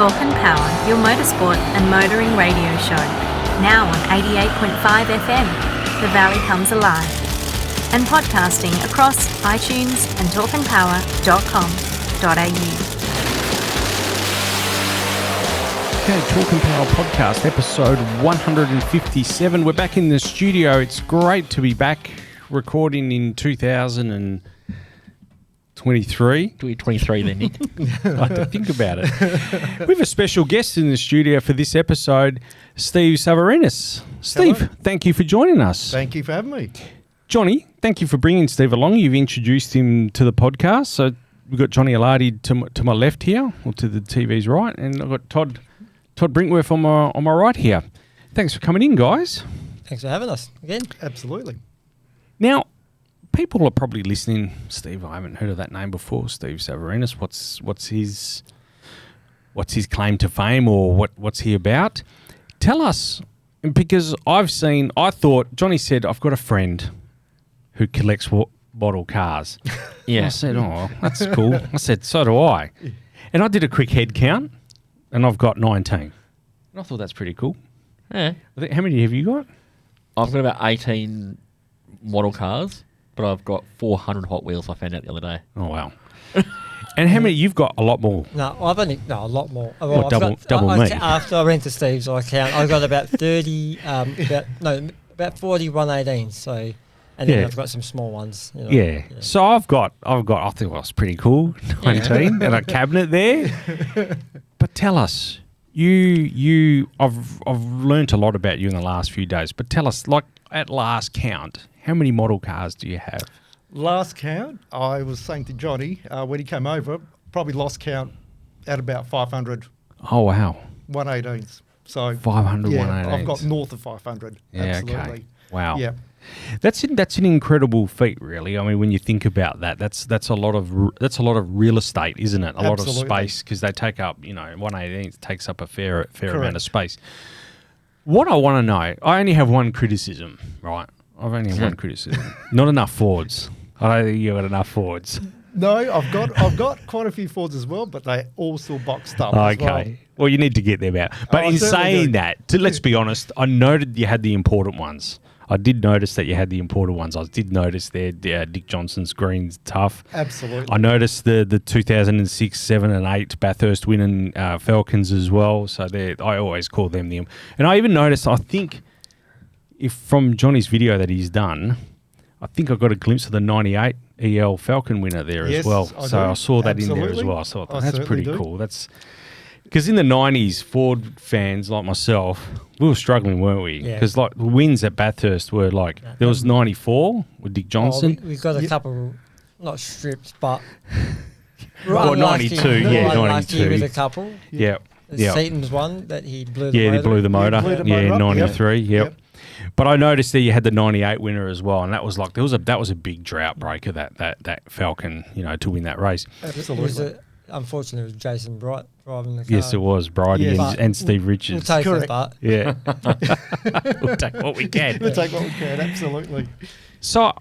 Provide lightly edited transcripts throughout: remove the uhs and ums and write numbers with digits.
Talk and Power, your motorsport and motoring radio show. Now on 88.5 FM, The Valley Comes Alive. And podcasting across iTunes and talkandpower.com.au. Okay, Talk and Power podcast, episode 157. We're back in the studio. It's great to be back recording in 2023. 23 then, Nick. I have to think about it. We have a special guest in the studio for this episode, Steve Salvarinas. Steve, Hello. Thank you for joining us. Thank you for having me. Johnny, thank you for bringing Steve along. You've introduced him to the podcast. So we've got Johnny Alardi to my left here, or to the TV's right, and I've got Todd Brinkworth on my right here. Thanks for coming in, guys. Thanks for having us again. Absolutely. Now, people are probably listening. Steve, I haven't heard of that name before. Steve Salvarinas. What's his claim to fame, or what's he about? Tell us, because I thought Johnny said, I've got a friend who collects model cars. Yeah. I said, oh, that's cool. I said, so do I. And I did a quick head count, and I've got 19. And I thought that's pretty cool. Yeah. How many have you got? I've got about 18 model cars, but I've got 400 Hot Wheels I found out the other day. Oh, wow. And how many? You've got a lot more. No, a lot more. Well, double me. After I went to Steve's, I got about 30, about 40 118s. So, and then I've got some small ones. You know, Yeah. So I've got. I think it was pretty cool. 19 and a cabinet there. But tell us, I've learnt a lot about you in the last few days. But tell us, like at last count, how many model cars do you have? Last count, I was saying to Johnny when he came over, probably lost count at about 500 Oh wow, 118s. So 500 yeah, 118s. I've got north of 500. Yeah, Absolutely. okay. Wow. Yeah. That's an incredible feat, really. I mean, when you think about that, that's a lot of real estate, isn't it? A lot of Absolutely. space, because they take up, 118 takes up a fair amount of space. What I want to know, I only have one criticism, right? I've only one criticism. Not enough Fords. I don't think you've got enough Fords. No, I've got quite a few Fords as well, but they all still boxed up. As Well, you need to get them out. But in saying that, let's be honest, I noted you had the important ones. I did notice that you had the important ones. I did notice there Dick Johnson's green's tough. Absolutely. I noticed the 2006, 7 and 8 Bathurst winning Falcons as well. So I always call them the... And I even noticed, I think, if from Johnny's video that he's done, I think I got a glimpse of the 98 EL Falcon winner there as well. I saw that in there as well. I thought, that's pretty cool. That's... Because in the 90s, Ford fans like myself, we were struggling, weren't we? Because like the wins at Bathurst were like, there was 94 with Dick Johnson. We got a couple, not strips, but... Well, 92, 92. With a couple. Yeah. Seaton's one that he blew the motor. Yeah, he blew the motor. Yeah, 93, yep. But I noticed that you had the 98 winner as well, and that was like, that was a big drought breaker, that Falcon, to win that race. Absolutely. Unfortunately, it was Jason Bright driving the car. Yes, it was Bridie and Steve Richards. We'll take it, but... Yeah. We'll take what we can. We'll take what we can, absolutely. So,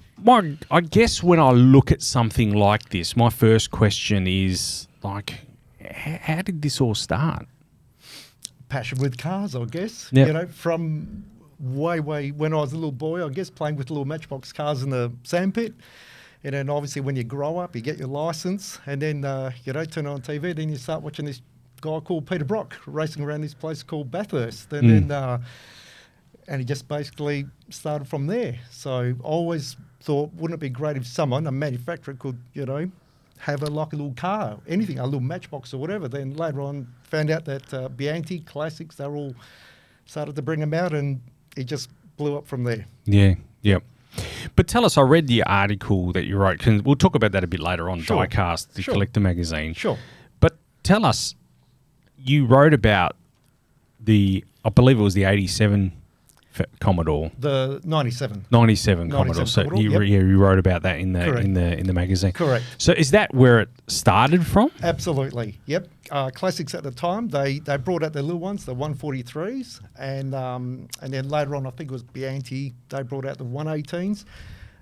I guess when I look at something like this, my first question is, like, how did this all start? Passion with cars, I guess. Yep. From way when I was a little boy, I guess, playing with little matchbox cars in the sandpit. And then obviously when you grow up, you get your license, and then, turn on TV, then you start watching this guy called Peter Brock racing around this place called Bathurst. And then, and he just basically started from there. So I always thought, wouldn't it be great if someone, a manufacturer, could, have a little car, anything, a little matchbox or whatever. Then later on, found out that Bianchi Classics, they all started to bring them out, and it just blew up from there. Yeah, yep. But tell us, I read the article that you wrote. We'll talk about that a bit later on, Sure. Diecast, the collector magazine. Sure. But tell us, you wrote about I believe it was the 87 Commodore. The 97. 97 Commodore. So Commodore, you wrote about that in Correct. the magazine. Correct. So is that where it started from? Absolutely. Yep. Classics at the time, they brought out the little ones, the 143s, and then later on, I think it was Bianchi, they brought out the 118s,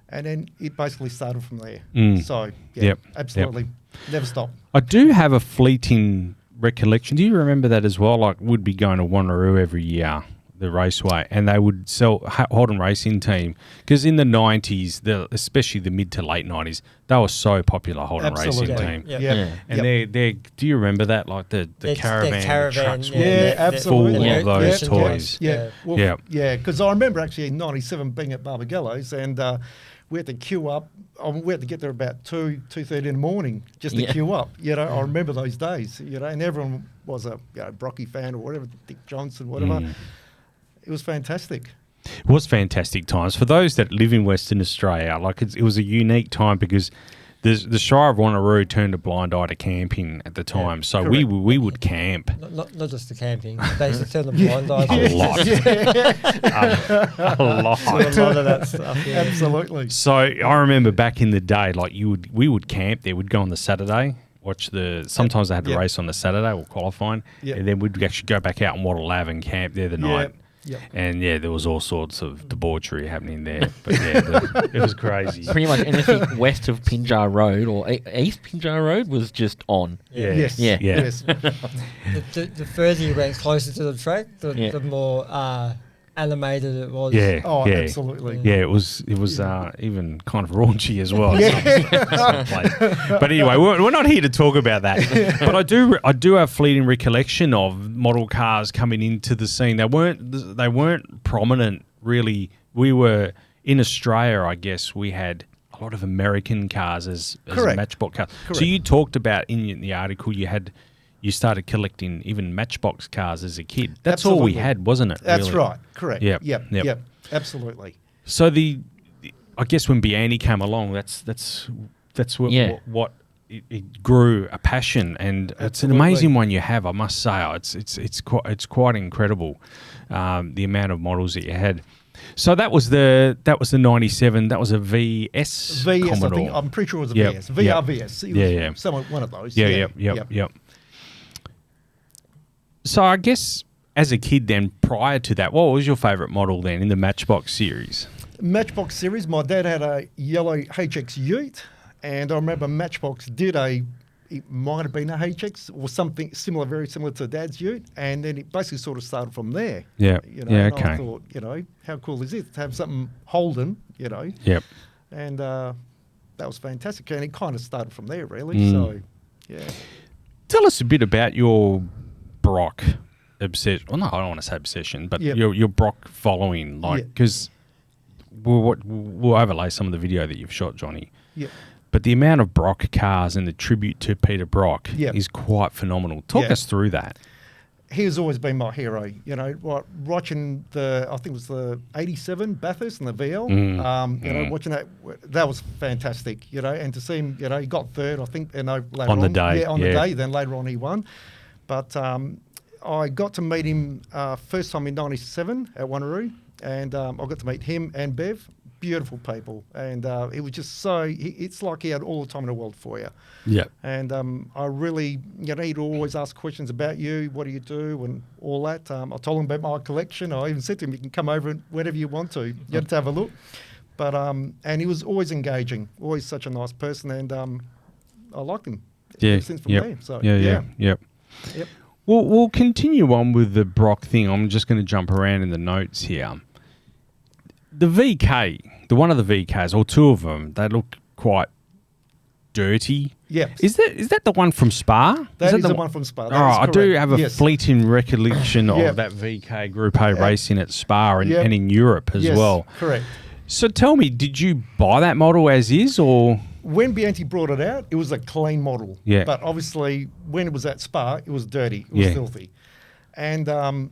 and then it basically started from there. So, yeah, Yep. absolutely. Never stopped. I do have a fleeting recollection. Do you remember that as well? Like, we'd be going to Wanneroo every year, the raceway, and they would sell Holden Racing Team, because in the 90s, especially the mid to late 90s, they were so popular, Holden Absolutely. Racing Team. Yeah. Yeah. And they're do you remember that? Like the caravan, the trucks were Yeah, absolutely. full of those Yeah. toys. Yeah, well, Yeah. yeah. Because I remember actually in '97 being at Barbagallo's, and we had to queue up. We had to get there about 2:30 in the morning just to queue up. I remember those days. And everyone was a Brocky fan or whatever, Dick Johnson, whatever. It was fantastic. It was fantastic times for those that live in Western Australia. Like, it was a unique time because the Shire of Wanneroo turned a blind eye to camping at the time. So we would camp. Not just the camping. They used to turn the blind eyes. A lot. A lot. To a lot of that stuff. Yeah. Absolutely. So I remember back in the day, like we would camp there. We'd go on the Saturday, watch sometimes they had the race on the Saturday or qualifying, and then we'd actually go back out and Wattle Ave and camp there the night. Yep. And there was all sorts of debauchery happening there. But it was crazy. Pretty much anything west of Pinjar Road or east Pinjar Road was just on. Yeah. Yes. Yeah. Yes. The further you went closer to the track, the more animated it was. Yeah. Oh, yeah. absolutely. Yeah, it was even kind of raunchy as well. But anyway, we're not here to talk about that. But I do have fleeting recollection of model cars coming into the scene. They weren't prominent really. We were in Australia, I guess. We had a lot of American cars as Matchbox cars. Correct. So you talked about in the article you started collecting even Matchbox cars as a kid. That's all we had, wasn't it? That's really? right. Correct. Yep. Yep. Absolutely. So I guess when Bianchi came along, that's what it grew a passion, and it's an amazing one you have. I must say, it's quite incredible, the amount of models that you had. So that was the '97. That was a VS. Commodore. I think I'm pretty sure it was a Yep. VS. VRVS. It was somewhat one of those. Yep. So I guess as a kid then, prior to that, what was your favourite model then in the Matchbox series? Matchbox series. My dad had a yellow HX Ute, and I remember Matchbox did it might have been a HX or something similar, very similar to Dad's Ute, and then it basically sort of started from there. Yeah. And Okay. I thought, how cool is it to have something Holden, Yep. and that was fantastic, and it kind of started from there, really. So, yeah. Tell us a bit about your Brock obsession. Well, no, I don't want to say obsession, but your Brock following, because we'll overlay some of the video that you've shot, Johnny. Yeah. But the amount of Brock cars and the tribute to Peter Brock Yeah. is quite phenomenal. Talk us through that. He has always been my hero. Watching I think it was the '87 Bathurst and the VL. Watching that was fantastic. And to see him, he got third, I think, later on the day. Yeah, on the day. Then later on he won. But I got to meet him first time in '97 at Wanneroo, and I got to meet him and Bev. Beautiful people, and it was just it's like he had all the time in the world for you. Yeah. And I really, he'd always ask questions about you, what do you do, and all that. I told him about my collection. I even said to him, you can come over whenever you want to. You have to have a look. But and he was always engaging, always such a nice person, and I liked him ever since from there. So Yep. We'll continue on with the Brock thing. I'm just going to jump around in the notes here. The VK, one of the VKs, or two of them, they look quite dirty. Yeah. Is that the one from Spa? That is the one from Spa. I do have a yes. fleeting recollection of that VK Group A racing at Spa and in Europe as well. Correct. So tell me, did you buy that model as is, or...? When Bianchi brought it out, it was a clean model. Yeah. But obviously, when it was at Spa, it was dirty. It was filthy. And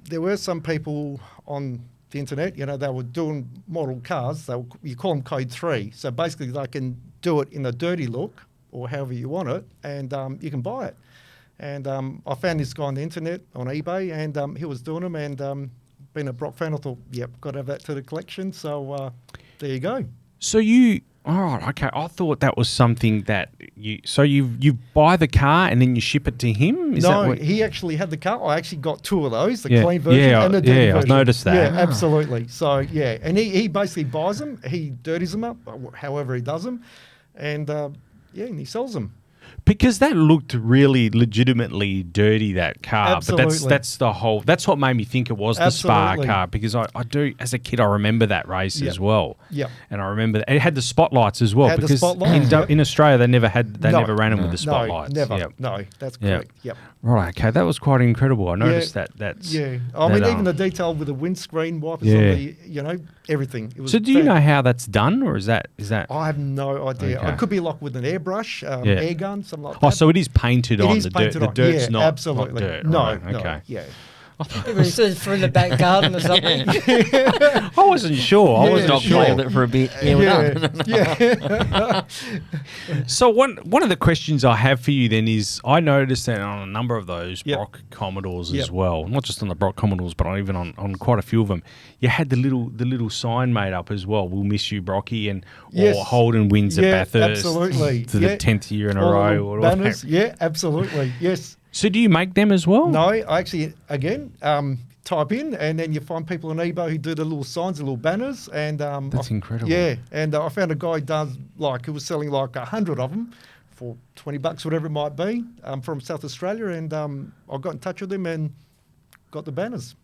there were some people on the internet, they were doing model cars. You call them Code 3. So basically, they can do it in a dirty look or however you want it, and you can buy it. And I found this guy on the internet, on eBay, and he was doing them. And being a Brock fan, I thought, got to have that to the collection. So there you go. So you... All right, okay. I thought that was something that you buy the car and then you ship it to him? He actually had the car. I actually got two of those, the clean version and the dirty version. I've noticed that. Yeah, absolutely. So, and he basically buys them. He dirties them up, however he does them. And, and he sells them. Because that looked really legitimately dirty, that car. Absolutely. But that's what made me think it was the Spa Absolutely. car, because I do, as a kid, I remember that race Yep. as well. Yep. And I remember that it had the spotlights as well, Had the because spotlights, yep. in Australia they never No. ran them with the spotlights. No, never. Yep. No, that's Yep. correct. Yep. Right, okay, that was quite incredible. I noticed that's Yeah. I mean, even the detail with the windscreen wipers on the, everything. It was So do you know how that's done, or is that I have no idea. Okay. It could be like with an airbrush, Yeah. air gun, something like that. Oh, so it is painted It on is the painted dirt. on. The dirt's Yeah, not absolutely. dirt. No, right, no, okay. yeah. It was through the back garden or something. I wasn't sure. I wasn't Dog sure. played with it for a bit. Yeah, we're done. Yeah. So one of the questions I have for you then is, I noticed that on a number of those Yep. Brock Commodores Yep. as well, not just on the Brock Commodores, but even on quite a few of them, you had the little sign made up as well. We'll miss you, Brocky, or Yes. Holden wins Yeah, at Bathurst absolutely. to Yeah. the 10th year in a All the row. little Or banners. whatever. Yeah, absolutely. Yes. So do you make them as well? No, I actually, again, type in, and then you find people on eBay who do the little signs, the little banners, and That's incredible. Yeah, and I found a guy who does who was selling like 100 of them for $20, whatever it might be, from South Australia, and I got in touch with him and got the banners.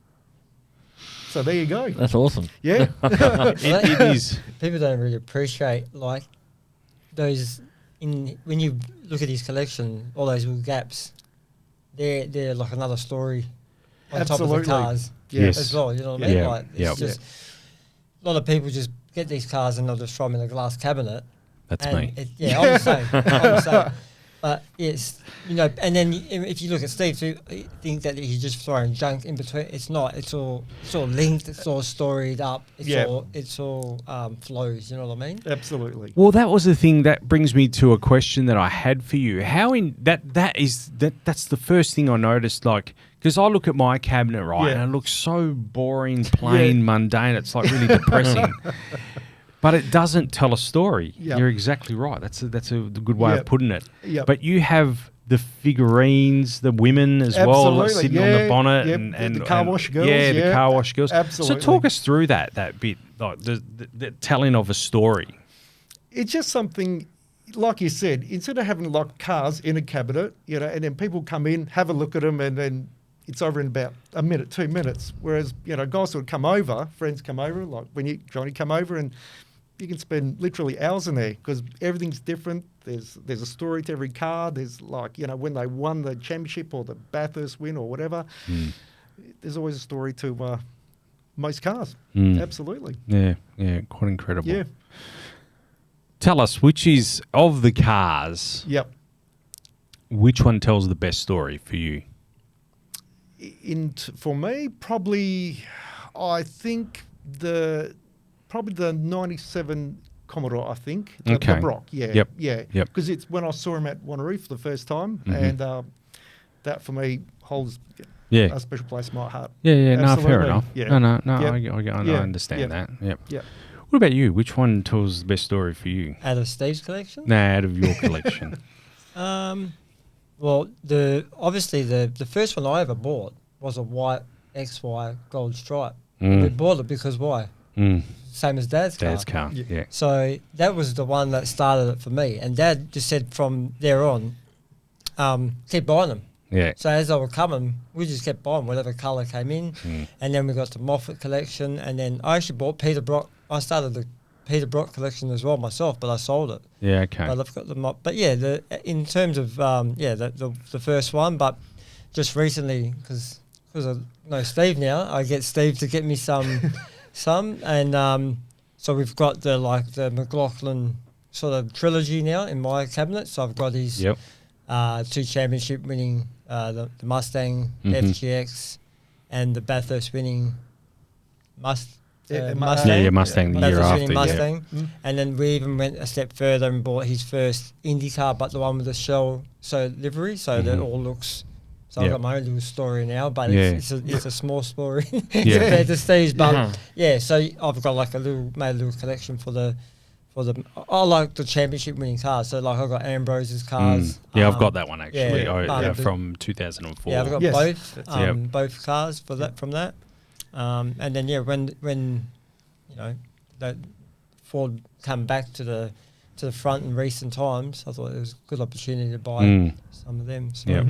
So there you go. That's awesome. Yeah, It is. People don't really appreciate like those when you look at his collection, all those little gaps. They're like another story on top of Absolutely. the cars Yes. as well. You know what I Yeah. mean? Like it's Yep. just a lot of people just get these cars and they'll just throw them in a glass cabinet. That's And me. I'm the same. I'm the same. But it's, and then if you look at Steve, you think that he's just throwing junk in between. It's not. It's all linked. It's all storied up. It's all flows. You know what I mean? absolutely. Well, that was the thing that brings me to a question that I had for you. How that's the first thing I noticed, like, because I look at my cabinet, right, Yeah. and it looks so boring, plain, mundane. It's like really depressing. But it doesn't tell a story. Yep. You're exactly right. That's a good way of Yep. putting it. Yep. But you have the figurines, the women as well, like Absolutely, sitting on the yeah, bonnet, yep, and the car wash girls, Yeah, the yeah. car wash girls. Absolutely. So talk us through that bit, like the telling of a story. It's just something, like you said, instead of having like cars in a cabinet, and then people come in, have a look at them, and then it's over in about a minute, 2 minutes. Whereas, guys would come over, friends come over, like when Johnny come over, and you can spend literally hours in there because everything's different. There's a story to every car. There's like, when they won the championship or the Bathurst win or whatever, there's always a story to most cars. Absolutely. Yeah, quite incredible. Yeah. Tell us, which is, of the cars, Yep. which one tells the best story for you? For me, probably, I think the 97 Commodore, I think. The Okay. Brock, yeah. Yep. Yeah. Yep. Because it's when I saw him at Wanneroo for the first time, and that for me holds Yeah. a special place in my heart. Yeah, no, fair Absolutely. enough. Yeah. No, Yep. I Yeah. understand Yep. that. Yep. Yep. What about you? Which one tells the best story for you? Out of Steve's collection. Nah, out of your collection. Well, obviously the first one I ever bought was a white XY gold stripe. We bought it because why? Same as Dad's car. Dad's car. Yeah. So that was the one that started it for me. And Dad just said from there on, keep buying them. Yeah. So as they were coming, we just kept buying whatever colour came in. And then we got the Moffat collection. And then I actually bought Peter Brock. I started the Peter Brock collection as well myself, but I sold it. Yeah, okay. But I've got the but yeah, in terms of the first one, but just recently because I know Steve now, I get Steve to get me some, and so we've got the McLaughlin sort of trilogy now in my cabinet. So I've got his 2 championship winning the Mustang FGX and the Bathurst winning Mustang. Mustang the year Bathurst after. winning Mustang. And then we even went a step further and bought his first Indy car, but the one with the shell livery, so that all looks. So I've got my own little story now, but it's a small story compared to Steve's. But so I've got made a little collection for the. I like the championship winning cars, so I've got Ambrose's cars. I've got that one actually. Yeah. From 2004. Yeah, I've got Yes. both cars from that. And then when that Ford come back to the to the front in recent times. I thought it was a good opportunity to buy some of them. So. Yeah.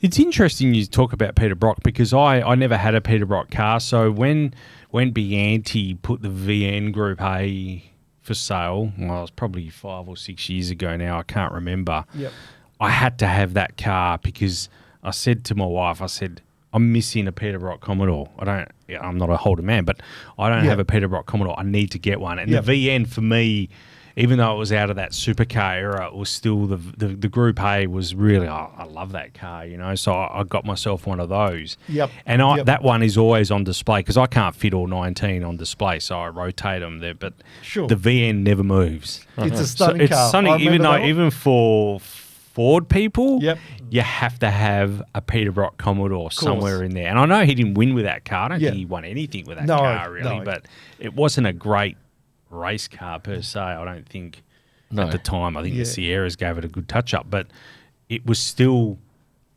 It's interesting you talk about Peter Brock because I never had a Peter Brock car. So when Bianti put the VN Group A for sale, well, it was probably 5 or 6 years ago now. I can't remember. Yep. I had to have that car because I said to my wife, I said, I'm missing a Peter Brock Commodore. I'm not a Holden man, but I don't have a Peter Brock Commodore. I need to get one. And the VN for me, even though it was out of that supercar era, it was still the Group A was really, I love that car, you know. So I got myself one of those. Yep. And that one is always on display because I can't fit all 19 on display, so I rotate them there. But the VN never moves. It's a stunning car. It's stunning, even for Ford people, you have to have a Peter Brock Commodore somewhere in there. And I know he didn't win with that car. I don't think he won anything with that car, really. But it wasn't a great race car per se, I don't think, at the time. I think the Sierras gave it a good touch-up. But it was still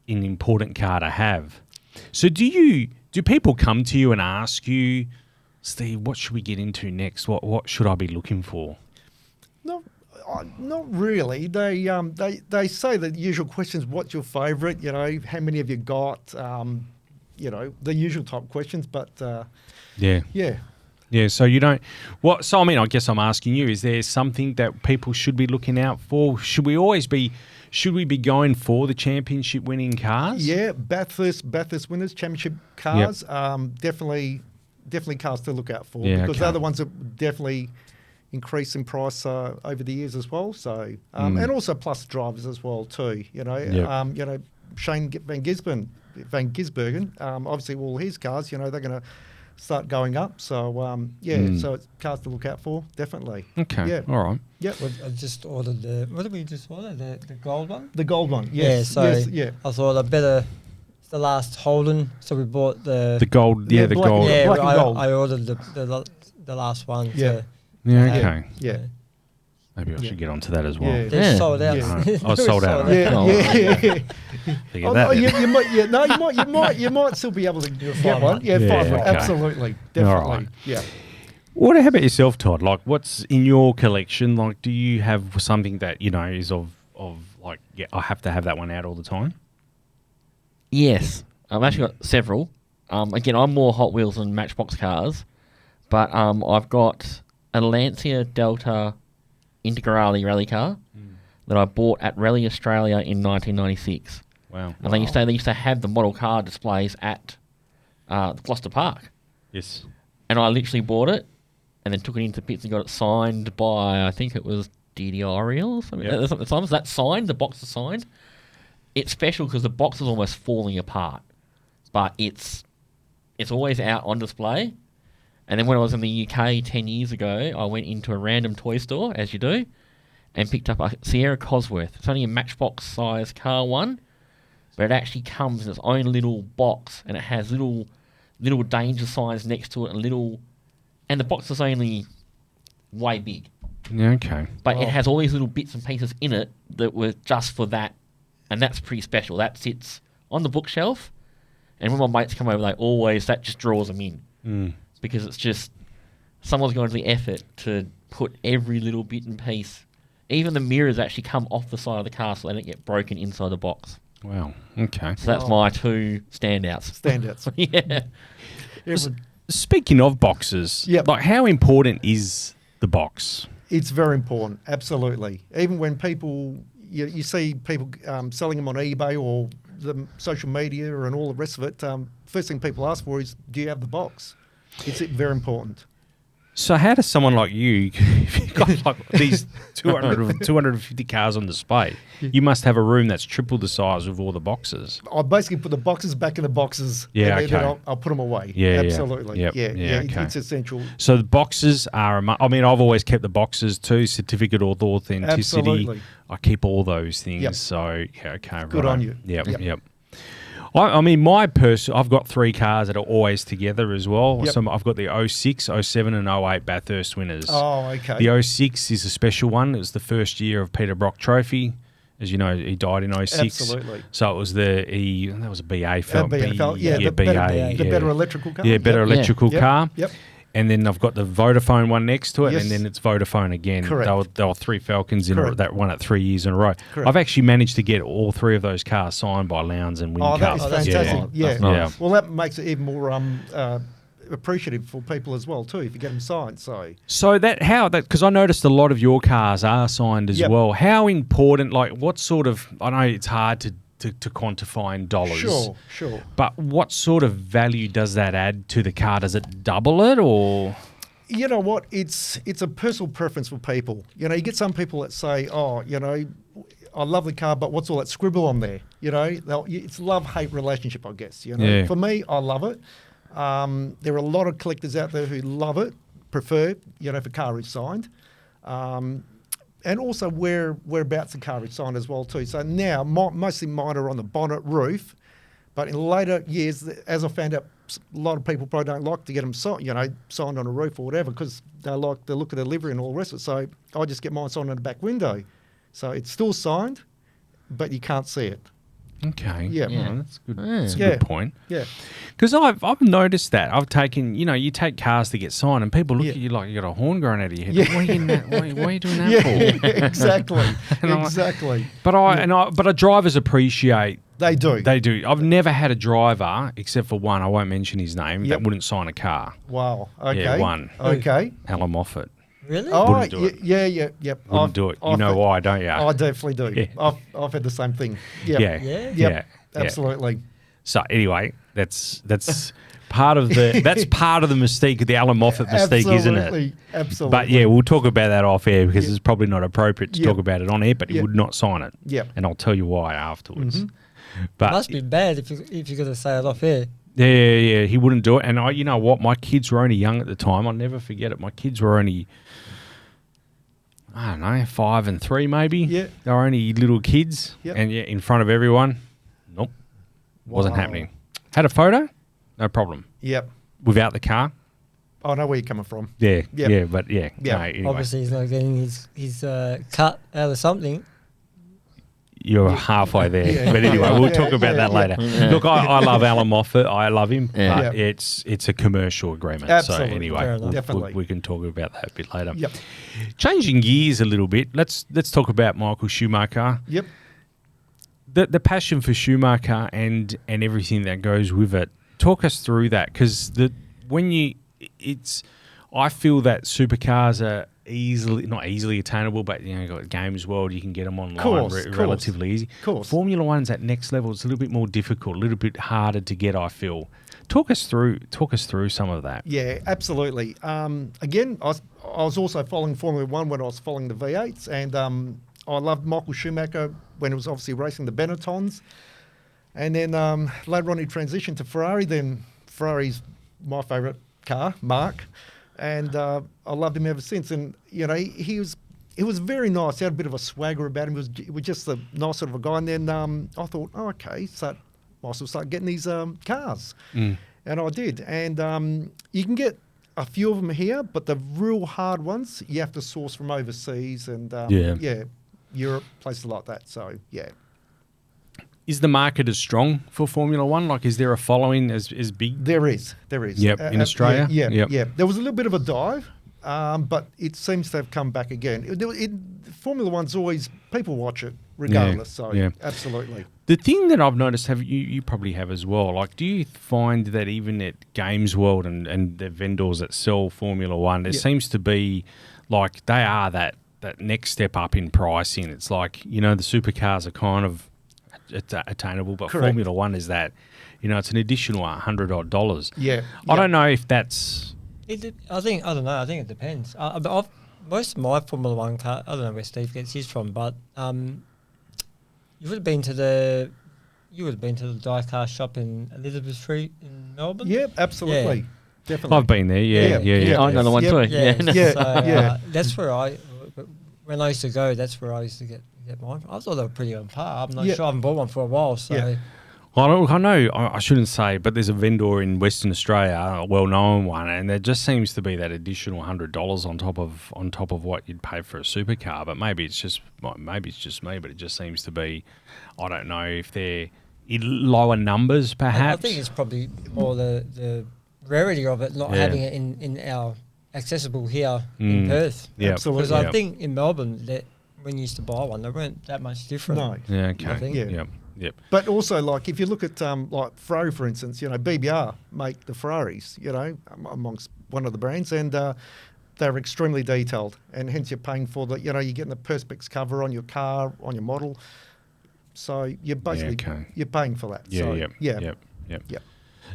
an important car to have. So do people come to you and ask you, Steve, what should we get into next? What should I be looking for? No. Not really. They say the usual questions. What's your favourite? You know, how many have you got? You know, the usual type questions. But yeah. So you don't. What? So I mean, I guess I'm asking you: is there something that people should be looking out for? Should we be going for the championship winning cars? Yeah, Bathurst winners, championship cars. Definitely cars to look out for because they're the ones that definitely increase in price over the years as well. So and also plus drivers as well too. You know, you know, Shane Van Gisbergen. Obviously, all his cars. You know, they're going to start going up. So so it's cars to look out for. Definitely. Okay. Yeah. All right. Yep. Well, I just ordered what did we just order? The gold one. The gold one. Yes. Yeah. So I thought I better. It's the last Holden, so we bought the gold. Yeah, the black gold. And, Yeah, black and gold. I ordered the last one. Yeah. Yeah. Okay. Yeah. Maybe I should get onto that as well. Yeah. They're sold out. Yeah. I was sold out. Yeah. Figure that. You might still be able to get one. Yeah, Yeah, fine. okay. Absolutely. Definitely. All right. Yeah. How about yourself, Todd? Like, what's in your collection? Like, do you have something that, you know, is of like, I have to have that one out all the time? Yes. I've actually got several. Again, I'm more Hot Wheels and Matchbox cars, but I've got a Lancia Delta Integrale rally car that I bought at Rally Australia in 1996. Wow. And they used to have the model car displays at the Gloucester Park. Yes. And I literally bought it and then took it into pits and got it signed by, I think it was DDR or something. Yep. Sometimes that's signed, the box is signed. It's special because the box is almost falling apart, but it's always out on display. And then when I was in the UK 10 years ago, I went into a random toy store, as you do, and picked up a Sierra Cosworth. It's only a Matchbox size car one, but it actually comes in its own little box, and it has little danger signs next to it, and the box is only way big. Yeah, okay. But it has all these little bits and pieces in it that were just for that, and that's pretty special. That sits on the bookshelf, and when my mates come over, that just draws them in. Because it's just, someone's going to the effort to put every little bit and piece. Even the mirrors actually come off the side of the car so they don't get broken inside the box. Wow, okay. So that's my two standouts. Yeah. Speaking of boxes, like how important is the box? It's very important, absolutely. Even when people, you see people selling them on eBay or the social media and all the rest of it, first thing people ask for is, do you have the box? It's very important. So how does someone like you, if you've got like these 250 cars on display, you must have a room that's triple the size of all the boxes. I basically put the boxes back in the boxes. Yeah, and then I'll put them away. Yeah, absolutely. Yeah, okay. It's essential. So the boxes are, I mean, I've always kept the boxes too, certificate of authenticity. Absolutely. I keep all those things. So, yeah, okay. Good on you. Yep. I mean, I've got 3 cars that are always together as well. Yep. So I've got the 06, 07 and 08 Bathurst winners. Oh, okay. The 06 is a special one. It was the first year of Peter Brock Trophy. As you know, he died in 06. Absolutely. So it was that was a BA film. The better electrical car. Yeah, better electrical car. Yep. And then I've got the Vodafone one next to it, Yes. and then it's Vodafone again. Correct. They were 3 Falcons in Correct. that one at 3 years in a row. Correct. I've actually managed to get all 3 of those cars signed by Lowndes and Oh, that Whincup. is that's fantastic. cool. Yeah. That's nice. Well, that makes it even more appreciative for people as well too if you get them signed. So because I noticed a lot of your cars are signed as Yep. well. How important? Like, what sort of? I know it's hard to quantify in dollars. Sure. But what sort of value does that add to the car? Does it double it or? You know what? It's a personal preference for people. You know, you get some people that say, "Oh, you know, I love the car, but what's all that scribble on there?" You know, it's love-hate relationship, I guess. You know, Yeah. for me, I love it. There are a lot of collectors out there who love it, prefer, you know, if a car is signed, and also whereabouts the car is signed as well too. So now, mostly mine are on the bonnet, roof, but in later years, as I found out, a lot of people probably don't like to get them signed on a roof or whatever because they like the look of the livery and all the rest of it. So I just get mine signed on the back window. So it's still signed, but you can't see it. Okay. Yeah. Oh, that's good. Yeah. That's a Yeah. good point. Yeah. Because I've noticed that. I've taken, you take cars to get signed and people look Yeah. at you like you got a horn going out of your head. Yeah. Why are you getting that? Why are you doing that Yeah, for? exactly. And I'm like- Exactly. But drivers appreciate. They do. They do. I've never had a driver, except for one, I won't mention his name, Yep. that wouldn't sign a car. Wow. Okay. Yeah, one. Okay. Alan Moffat. Really? Oh, Wouldn't do it. yeah. Yep. Wouldn't do it. You know why, don't you? I definitely do. Yeah. I've had the same thing. Yep. Yeah. Yeah? Yep. Yeah. Absolutely. So anyway, that's part of the mystique, the Alan Moffat mystique, isn't it? Absolutely. But yeah, we'll talk about that off air because Yeah. it's probably not appropriate to Yeah. talk about it on air. But he Yeah. would not sign it. Yeah. And I'll tell you why afterwards. Mm-hmm. But Must be bad if you're going to say it off air. yeah, he wouldn't do it. And you know what? My kids were only young at the time. I'll never forget it. My kids were only, I don't know, 5 and 3 maybe. Yeah. They were only little kids. Yep. And yeah, in front of everyone, nope, wasn't Wow. happening. Had a photo, no problem. Yep. Without the car, I know where you're coming from. yeah, Yep. yeah, but yeah, Yeah. no, anyway, Obviously, he's not getting his cut out of something. you're halfway there. Yeah. But anyway, we'll Yeah, talk about yeah, that yeah. later. Yeah. Look, I love Alan Moffat. I love him, Yeah. but Yeah. it's a commercial agreement. Absolutely. So anyway, Fair enough. Definitely. we can talk about that a bit later. Yep. Changing gears a little bit, let's talk about Michael Schumacher. Yep. The passion for Schumacher and everything that goes with it. Talk us through that, because I feel that supercars are not easily attainable, but you got Games World, you can get them online Course. relatively easy. Course. Formula One's at next level. It's a little bit more difficult, a little bit harder to get, I feel. Talk us through some of that. Yeah, absolutely. Again, I was also following Formula One when I was following the V8s, and I loved Michael Schumacher when he was obviously racing the Benettons. And then later on he transitioned to Ferrari. Then Ferrari's my favourite car, Mark. And I loved him ever since. And, you know, he was very nice. He had a bit of a swagger about him. He was just a nice sort of a guy. And then I thought, oh, okay, so might as well start getting these cars. Mm. And I did. And you can get a few of them here, but the real hard ones, you have to source from overseas and, Europe, places like that. So, yeah. Is the market as strong for Formula One? Like, is there a following as big? There is. Yep, in Australia? Yeah, Yep. yeah. There was a little bit of a dive, but it seems to have come back again. Formula One's always, people watch it regardless. So, yeah. absolutely. The thing that I've noticed, you probably have as well, like, do you find that even at Games World and the vendors that sell Formula One, there Yeah. seems to be, like, they are that next step up in pricing. It's like, the supercars are kind of attainable, but Correct. Formula One is that, it's an additional $100. Yeah. I don't know if that's... I don't know. I think it depends. Most of my Formula One car, I don't know where Steve gets his from, but you would have been to the die-cast shop in Elizabeth Street in Melbourne. Yeah, absolutely. Yeah. Definitely. I've been there, yeah. I know the one Yep. too. Yeah, Yeah, so, yeah. that's where when I used to go, that's where I used to get mine. I thought they were pretty on par. I'm not Yeah. sure. I haven't bought one for a while, so Yeah. I know, I shouldn't say, but there's a vendor in Western Australia, a well-known one, and there just seems to be that additional $100 on top of what you'd pay for a supercar. But maybe it's just me, but it just seems to be, I don't know if they're in lower numbers, perhaps. I think it's probably more the rarity of it, not Yeah. having it in our accessible here in Perth. Yeah. Absolutely. Because I think in Melbourne, that when you used to buy one, they weren't that much different. No. Yeah. I Okay. think. Yeah. Yep. Yep. But also, like, if you look at like Ferrari, for instance, BBR make the Ferraris, amongst one of the brands, and they're extremely detailed, and hence you're paying for the, you're getting the Perspex cover on your car, on your model. So you're basically okay. you're paying for that. Yeah. So, Yep. yeah. Yep. Yep. Yep.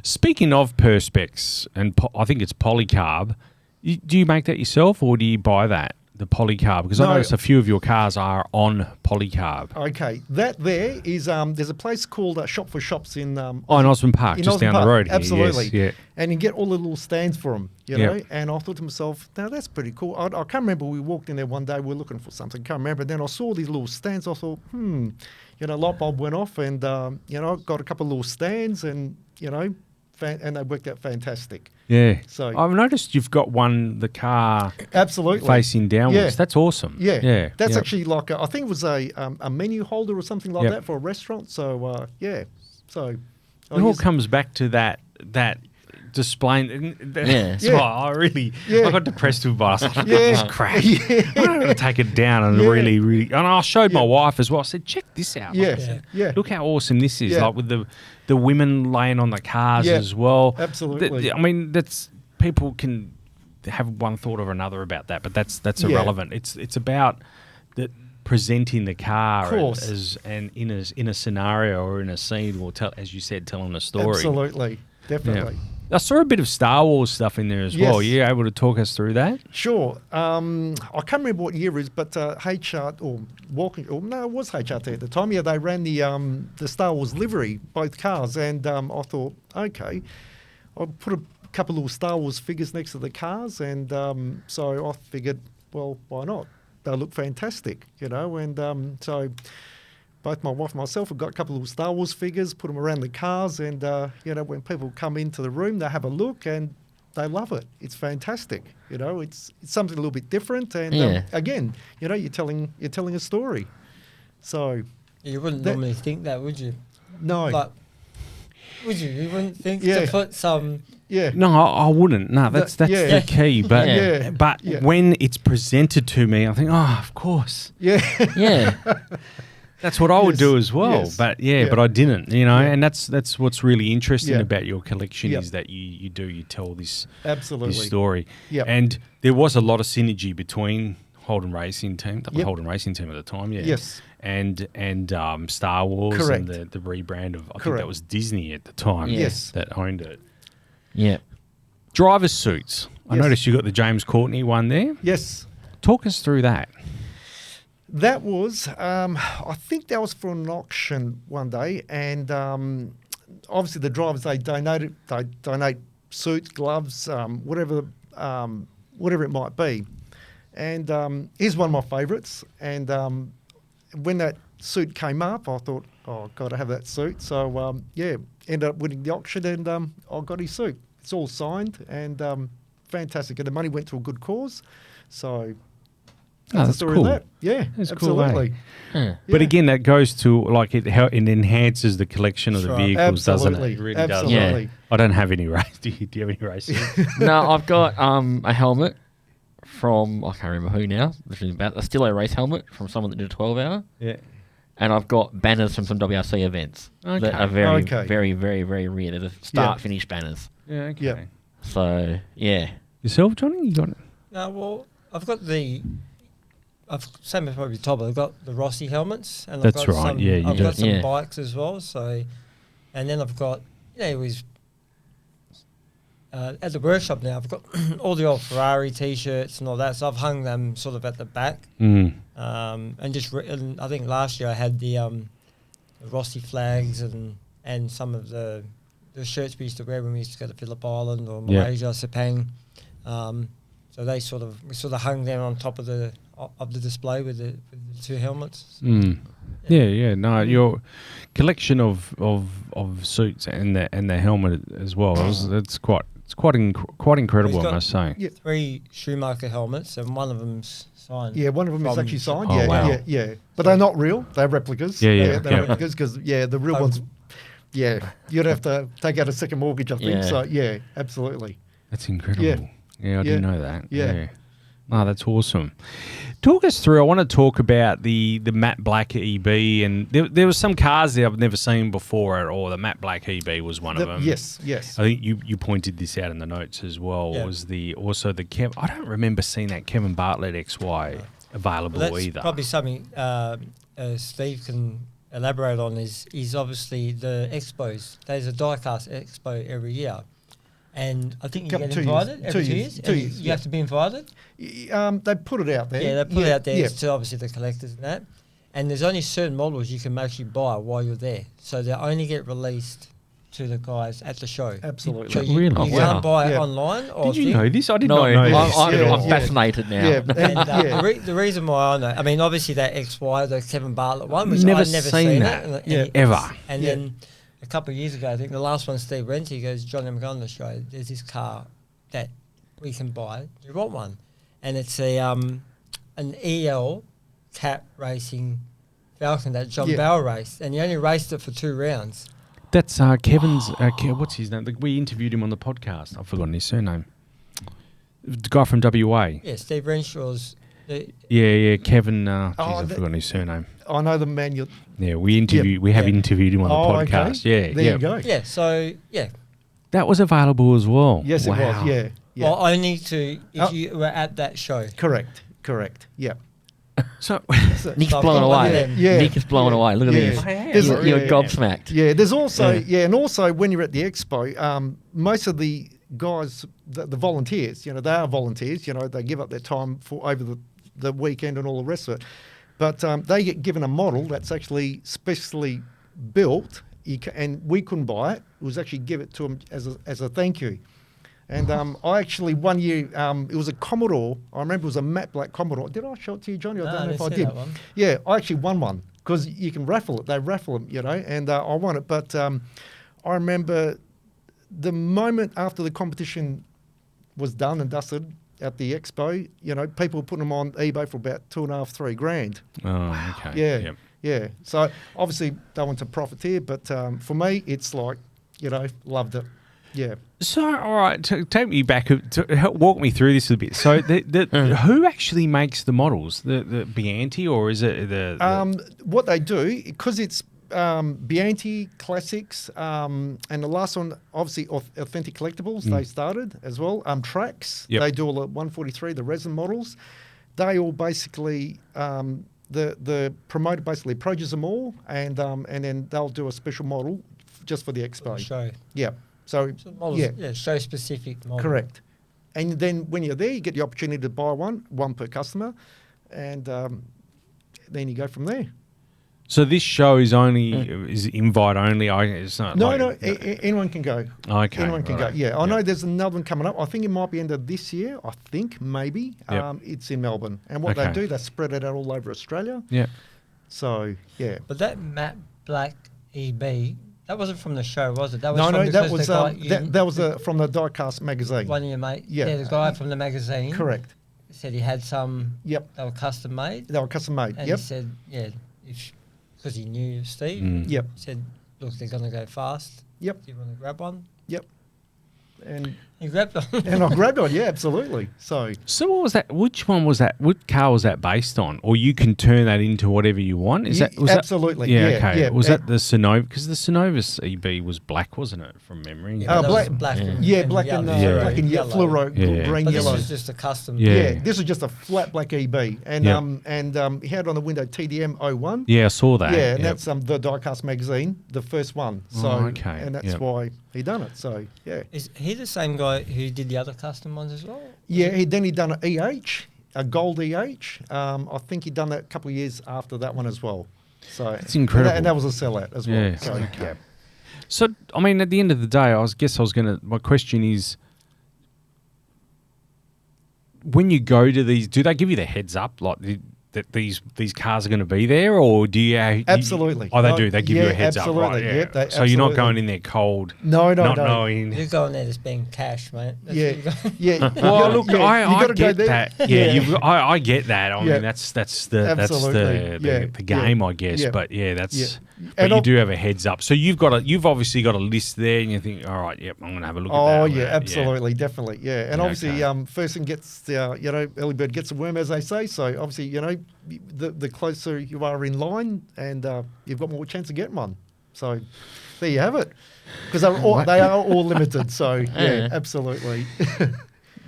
Speaking of Perspex, and I think it's polycarb. Do you make that yourself, or do you buy that, the polycarb? Because I No. noticed a few of your cars are on polycarb. Okay, that there is there's a place called Shop for Shops in In Osborne Park, in just Osborne down the Park, road here. absolutely. Yes, yeah. And you get all the little stands for them, Yep. And I thought to myself, now that's pretty cool. I can't remember, we walked in there one day, we were looking for something, can't remember. Then I saw these little stands, I thought, light bulb went off, and, got a couple of little stands, and, and they worked out fantastic. Yeah. So- I've noticed you've got the car Absolutely. facing downwards. Yeah. That's awesome. Yeah, Yeah. that's Yep. actually like I think it was a menu holder or something like Yep. that for a restaurant. So so It all comes back to that displaying. That's Yeah. why Yeah. I got depressed with bus. I was like, Yeah. this is crap. I'm going to take it down and Yeah. really, and I showed my Yeah. wife as well. I said, check this out. Like, I Yeah, said, yeah. Look how awesome this is. Yeah. Like with the women laying on the cars Yeah. as well. Absolutely. I mean, that's people can have one thought or another about that, but that's Yeah. irrelevant. It's about presenting the car Of course. as and in a scenario or in a scene, or as you said, telling a story. Absolutely, definitely. Yeah. I saw a bit of Star Wars stuff in there as well. Yes. You able to talk us through that? Sure. I can't remember what year it is, but HR or walking. Or no, it was HRT at the time. Yeah, they ran the Star Wars livery, both cars, and I thought, okay, I'll put a couple of little Star Wars figures next to the cars, and so I figured, well, why not? They look fantastic, and so both my wife and myself have got a couple of little Star Wars figures, put them around the cars, and when people come into the room, they have a look and they love it. It's fantastic, It's something a little bit different, and again, you're telling a story. So You wouldn't That- normally think that, would you? no, Like, would you? You wouldn't think Yeah. to put some. yeah, No, I wouldn't. No, that's yeah. the key. But Yeah. but Yeah. when it's presented to me, I think, oh, of course. yeah, Yeah. That's what I would Yes, do as well. yes, But yeah. but I didn't, and that's what's really interesting Yeah. about your collection Yep. is that you tell this absolutely. story. Yep. And there was a lot of synergy between Holden Racing Team, the Yep. Holden Racing Team at the time, yeah. Yes. And Star Wars Correct. and the rebrand of I think Correct. that was Disney at the time. Yes. That owned it. Yeah. Driver's suits. I Yes. noticed you got the James Courtney one there. Yes. Talk us through that. That was, I think that was for an auction one day, and obviously the drivers they donate suits, gloves, whatever it might be, and here's one of my favourites. And when that suit came up, I thought, oh, I've got to have that suit. So ended up winning the auction, and I got his suit. It's all signed and fantastic, and the money went to a good cause. So. That's the that's story cool. of that. Yeah, That's cool, absolutely. Huh. But Yeah. again, that goes to like it enhances the collection of the That's right. vehicles, doesn't it? Absolutely. It really Absolutely. does. I don't have any race. Do you have any races? No, I've got a helmet from I can't remember who now. This is about a Stillo race helmet from someone that did a 12-hour, yeah. and I've got banners from some WRC events that Okay. are very, Okay. very, very, very rare. They're the start-finish banners. Yeah. Okay. Yep. So yeah, Yourself, Johnny? You got it? No, well, I've got same as probably Todd, I've got the Rossi helmets, and That's I've got right, some, yeah, you I've do. got some Yeah. bikes as well. So, and then I've got, it was at the workshop now. I've got all the old Ferrari T-shirts and all that. So I've hung them sort of at the back, Mm. and just and I think last year I had the Rossi flags and some of the shirts we used to wear when we used to go to Phillip Island or Yeah. Malaysia, Sepang. So we sort of hung them on top of the display with the two helmets. Mm. Yeah. No, your collection of suits and the helmet as well. It's quite incredible, He's I got- must say. Yeah. 3 Schumacher helmets, and one of them's signed. Yeah, one of them is from- actually signed. Oh, yeah, wow. yeah. But they're not real. They're replicas. Yeah, yeah, They're yeah. replicas because the real Oh. ones. Yeah, you'd have to take out a second mortgage, I think. Yeah. So, yeah, absolutely. That's incredible. Yeah, I didn't know that. Yeah. Oh, that's awesome. Talk us through. I want to talk about the matte black EB, and there was some cars there I've never seen before at all. The matte black EB was one of them. Yes. I think you pointed this out in the notes as well. Yeah. Was also the I don't remember seeing that Kevin Bartlett XY available Well, that's either. probably something Steve can elaborate on. Is obviously the expos. There's a diecast expo every year. And I think you get 2 years. invited every 2 years. 2 years. You have to be invited. They put it out there. Yeah, they put it out there Yeah. to obviously the collectors and that. And there's only certain models you can actually buy while you're there. So they only get released to the guys at the show. Absolutely. So you, Really? you Wow. can't buy it Yeah. online. Or Did you thing. know this? I did No, not know I'm, this. I'm, Yeah, I'm yeah. fascinated now. Yeah. And the reason why I know, I mean, obviously that XY, the Kevin Bartlett one, which Never I've never seen seen that. And Ever. And Yeah. then a couple of years ago, I think the last one Steve rented, he goes, John, I'm going to show you, there's this car that we can buy. Do you want one? And it's a an EL cap racing Falcon that John Yeah. Bell raced, and he only raced it for 2 rounds. That's Kevin's. What's his name? We interviewed him on the podcast. I've forgotten his surname. The guy from WA. Yeah, Steve Renshaw's. Yeah, Kevin. I've that- forgotten his surname. I know the man. You. Yeah, we have Yeah. interviewed him on the Okay. podcast. Yeah, There you go. Yeah, so yeah. That was available as well. Yes, Wow. it was. Yeah. Yeah. Well, only to if Oh. you were at that show. Correct. Yeah. So So- Nick's So I've blown got one of away. them. Yeah. Nick is blown Yeah. away. Look at Yeah. this. I am. There's- You're yeah. gobsmacked. Yeah, there's also Yeah. and also when you're at the expo, most of the guys, the volunteers, they are volunteers. They give up their time for over the weekend and all the rest of it. But they get given a model that's actually specially built, and we couldn't buy it. It was actually give it to them as a thank you. And I actually one year it was a Commodore. I remember it was a matte black Commodore. Did I show it to you, Johnny? I don't know if I did. That one. Yeah, I actually won one because you can raffle it. They raffle them, and I won it. But I remember the moment after the competition was done and dusted at the expo, people were putting them on eBay for about $2.5, $3 grand. Oh, okay. Yeah, Yep. yeah. So obviously they want to profiteer, but for me, it's like, loved it. Yeah. So, all right, take me back. Walk me through this a bit. So, who actually makes the models? The Bianti, or is it the What they do, because it's Bianti Classics, and the last one, obviously, Authentic Collectibles, they started as well. Tracks, Yep. they do all the 143, the resin models. They all basically, the promoter basically approaches them all, and then they'll do a special model just for the expo. Show. Yeah. So, Models, yeah, show specific model. correct. And then when you're there, you get the opportunity to buy one per customer, and then you go from there. So this show is is invite only. It's not. No, like, anyone can go. Okay, Anyone can right. go. Yeah, I Yep. know there's another one coming up. I think it might be end of this year. I think maybe. Yep. It's in Melbourne, and what Okay. they do, they spread it out all over Australia. Yeah. So yeah. But that matte black EB, that wasn't from the show, was it? That was No, from that because was the guy, that was from the Diecast magazine. one of your mate. Yeah. The guy from the magazine. Correct. Said he had some. Yep. They were custom made. They were custom made. And Yep. he said, yeah, because he knew Steve. Mm. Yep. Said, look, they're gonna go fast. Yep. Do you want to grab one? Yep. And He grabbed one. and I grabbed one. Yeah, absolutely. So So what was that? Which one was that? What car was that based on? Or you can turn that into whatever you want? Is Yeah, that was absolutely. That, Yeah, okay. yeah. Was that the Synovus? Because the Synovus EB was black, wasn't it? From memory. Yeah, that was black- black. yeah. yeah, black and Yeah. black and yellow. fluoro, Yeah. green But yellow. this was just a custom. Yeah. Yeah, this was just a flat black EB, and Yep. he had on the window TDM 01. Yeah, I saw that. Yeah, and Yep. that's the Diecast magazine, the first one. So, Oh, okay. and that's Yep. why he done it. So, yeah, Is he the same guy who did the other custom ones as well? yeah. Then he done an EH, a gold EH. I think he done that a couple of years after that one as well. So It's incredible. and that was a sellout as well. Yeah, So, okay. yeah. So, I mean, at the end of the day, my question is, when you go to these, do they give you the heads up? Like, that these cars are going to be there, or do you? Absolutely. Oh, they No, do. They give you a heads absolutely. up, right? Yeah. Yep, they So you're not absolutely. going in there cold. No. Not knowing. You're going there to spend cash, mate. That's Yeah, what you're going- yeah. Well, look, you I gotta go get there. that. Yeah, I get that. I Yeah. mean, that's Absolutely. the game, I guess. Yeah. But yeah, that's. Yeah. But And you I'll- do have a heads up. So you've obviously got a list there, and you think, all right, yep, I'm going to have a look at that. Oh I'm yeah, gonna- absolutely, definitely, yeah. And Yeah, obviously, okay. first thing gets early bird gets the worm, as they say. So obviously, the closer you are in line, and you've got more chance of getting one. So there you have it, because they are all limited. So yeah, absolutely.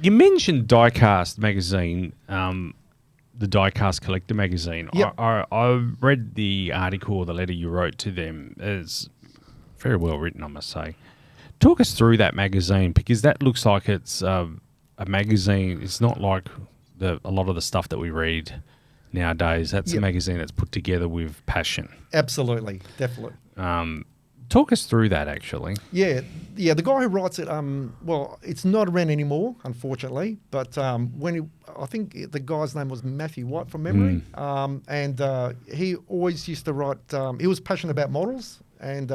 You mentioned Diecast magazine, the Diecast Collector magazine. Yep. I read the article or the letter you wrote to them. It's very well written, I must say. Talk us through that magazine, because that looks like it's a magazine. It's not like a lot of the stuff that we read nowadays. That's a Yep. magazine that's put together with passion. Absolutely, definitely. Talk us through that, actually. Yeah. The guy who writes it, well, it's not around anymore, unfortunately. But I think the guy's name was Matthew White from memory, and he always used to write. He was passionate about models, and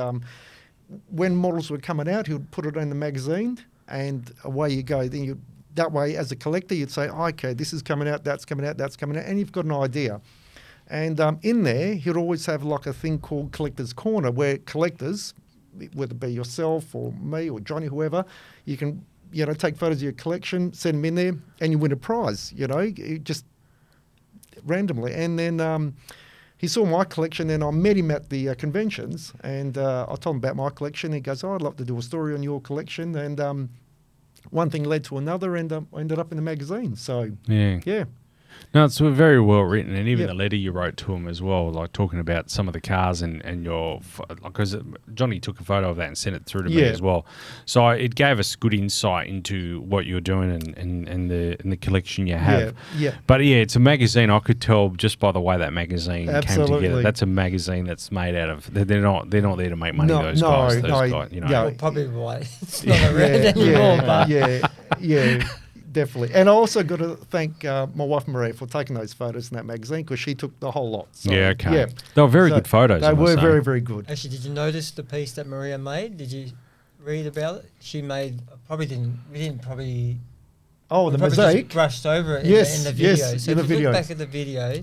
when models were coming out, he would put it in the magazine, and away you go. Then that way, as a collector, you'd say, okay, this is coming out, that's coming out, that's coming out, and you've got an idea. And in there, he'd always have like a thing called Collector's Corner, where collectors, whether it be yourself or me or Johnny, whoever, you can, take photos of your collection, send them in there, and you win a prize, just randomly. And then he saw my collection, and I met him at the conventions, and I told him about my collection. He goes, I'd love to do a story on your collection. And one thing led to another, and I ended up in the magazine. So, yeah. No, it's very well written, and even Yep. the letter you wrote to him as well, like talking about some of the cars and your, because Johnny took a photo of that and sent it through to me Yeah. as well. So it gave us good insight into what you're doing and the collection you have. Yeah. But yeah, it's a magazine. I could tell just by the way that magazine came together. Absolutely. That's a magazine that's made out of. They're not there to make money. No, those no, guys. no, Those guys, yeah. Well, probably why it's not around anymore. But yeah, definitely. And I also got to thank my wife Maria for taking those photos in that magazine, because she took the whole lot. So, Yeah, okay. Yeah. They were very So good photos. They I must were say. very, very good. actually, did you notice the piece that Maria made? Did you read about it? She made we didn't probably Oh, the probably mosaic. just brushed over it Yes, in the video. yes, So in if the you video. look back at the video,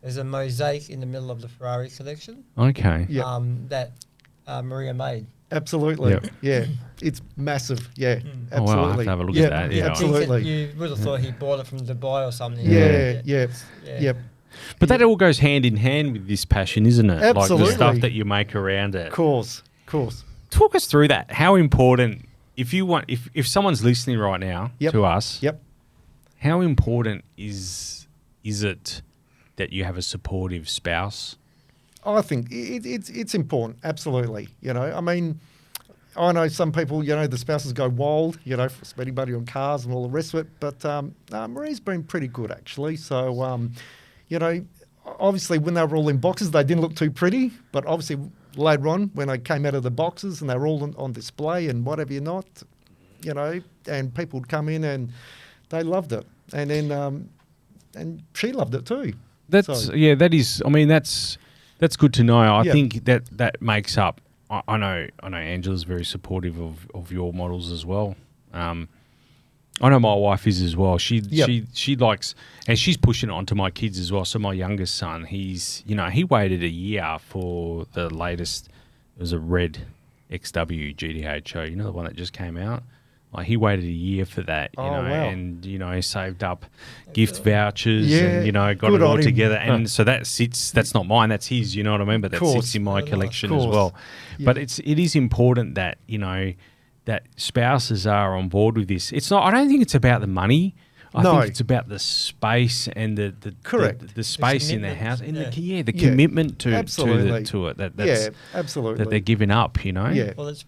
there's a mosaic in the middle of the Ferrari collection Okay. Yeah. that Maria made. Absolutely. Yep. Yeah. It's massive. Yeah. Oh, well, I'll have Absolutely. to have a look yeah. at that, yeah. I think Absolutely. you would have thought he bought it from Dubai or something. Yeah. Yeah. Yep. But that all goes hand in hand with this passion, isn't it? Like Absolutely. the stuff that you make around it. Of course. Talk us through that. How important, if someone's listening right now Yep. to us, Yep. how important is it that you have a supportive spouse? I think it's important. Absolutely. I mean, I know some people, the spouses go wild, for spending money on cars and all the rest of it. But Maria's been pretty good, actually. So, obviously when they were all in boxes, they didn't look too pretty. But obviously later on, when they came out of the boxes and they were all on display and whatever you're not, and people would come in and they loved it. And then, and she loved it too. That's So- that is. I mean, that's good to know. I Yeah. think that makes up. I know Angela's very supportive of your models as well. I know my wife is as well. She likes, and she's pushing it onto my kids as well. So my youngest son, he waited a year for the latest. It was a red XW GTHO. The one that just came out. Like he waited a year for that, Oh, wow. and he saved up gift vouchers, Yeah, and got good it all on him. together. And so that sits. That's not mine. That's his. You know what I mean? But that Course. sits in my Of collection as course. well. Yeah. But it is important that that spouses are on board with this. It's not. I don't think it's about the money. I No. think it's about the space and the Correct. the space in the commitment, house and yeah. the Yeah. commitment to Absolutely. to it. That's Yeah, absolutely. that they're giving up. Yeah. Well, it's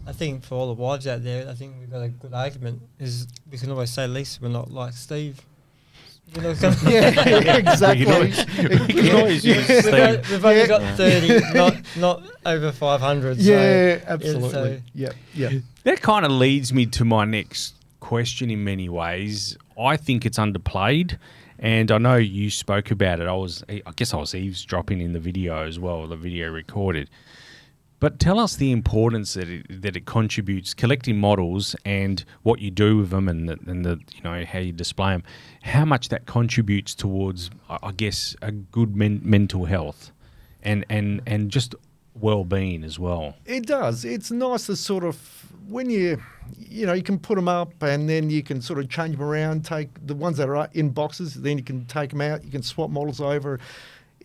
I think for all the wives out there, I think we've got a good argument. Is we can always say, at least we're not like Steve. Yeah, exactly. We can always use We've Steve. we've only got 30, not over 500. So Yeah, absolutely. so- Yeah. That kind of leads me to my next question in many ways. I think it's underplayed, And I know you spoke about it. I guess I was eavesdropping in the video as well, the video recorded. But tell us the importance that it contributes, collecting models and what you do with them, and the how you display them. How much that contributes towards, I guess, a good mental health, and just well-being as well. It does. It's nice to sort of, when you can put them up and then you can sort of change them around, take the ones that are in boxes, then you can take them out, you can swap models over.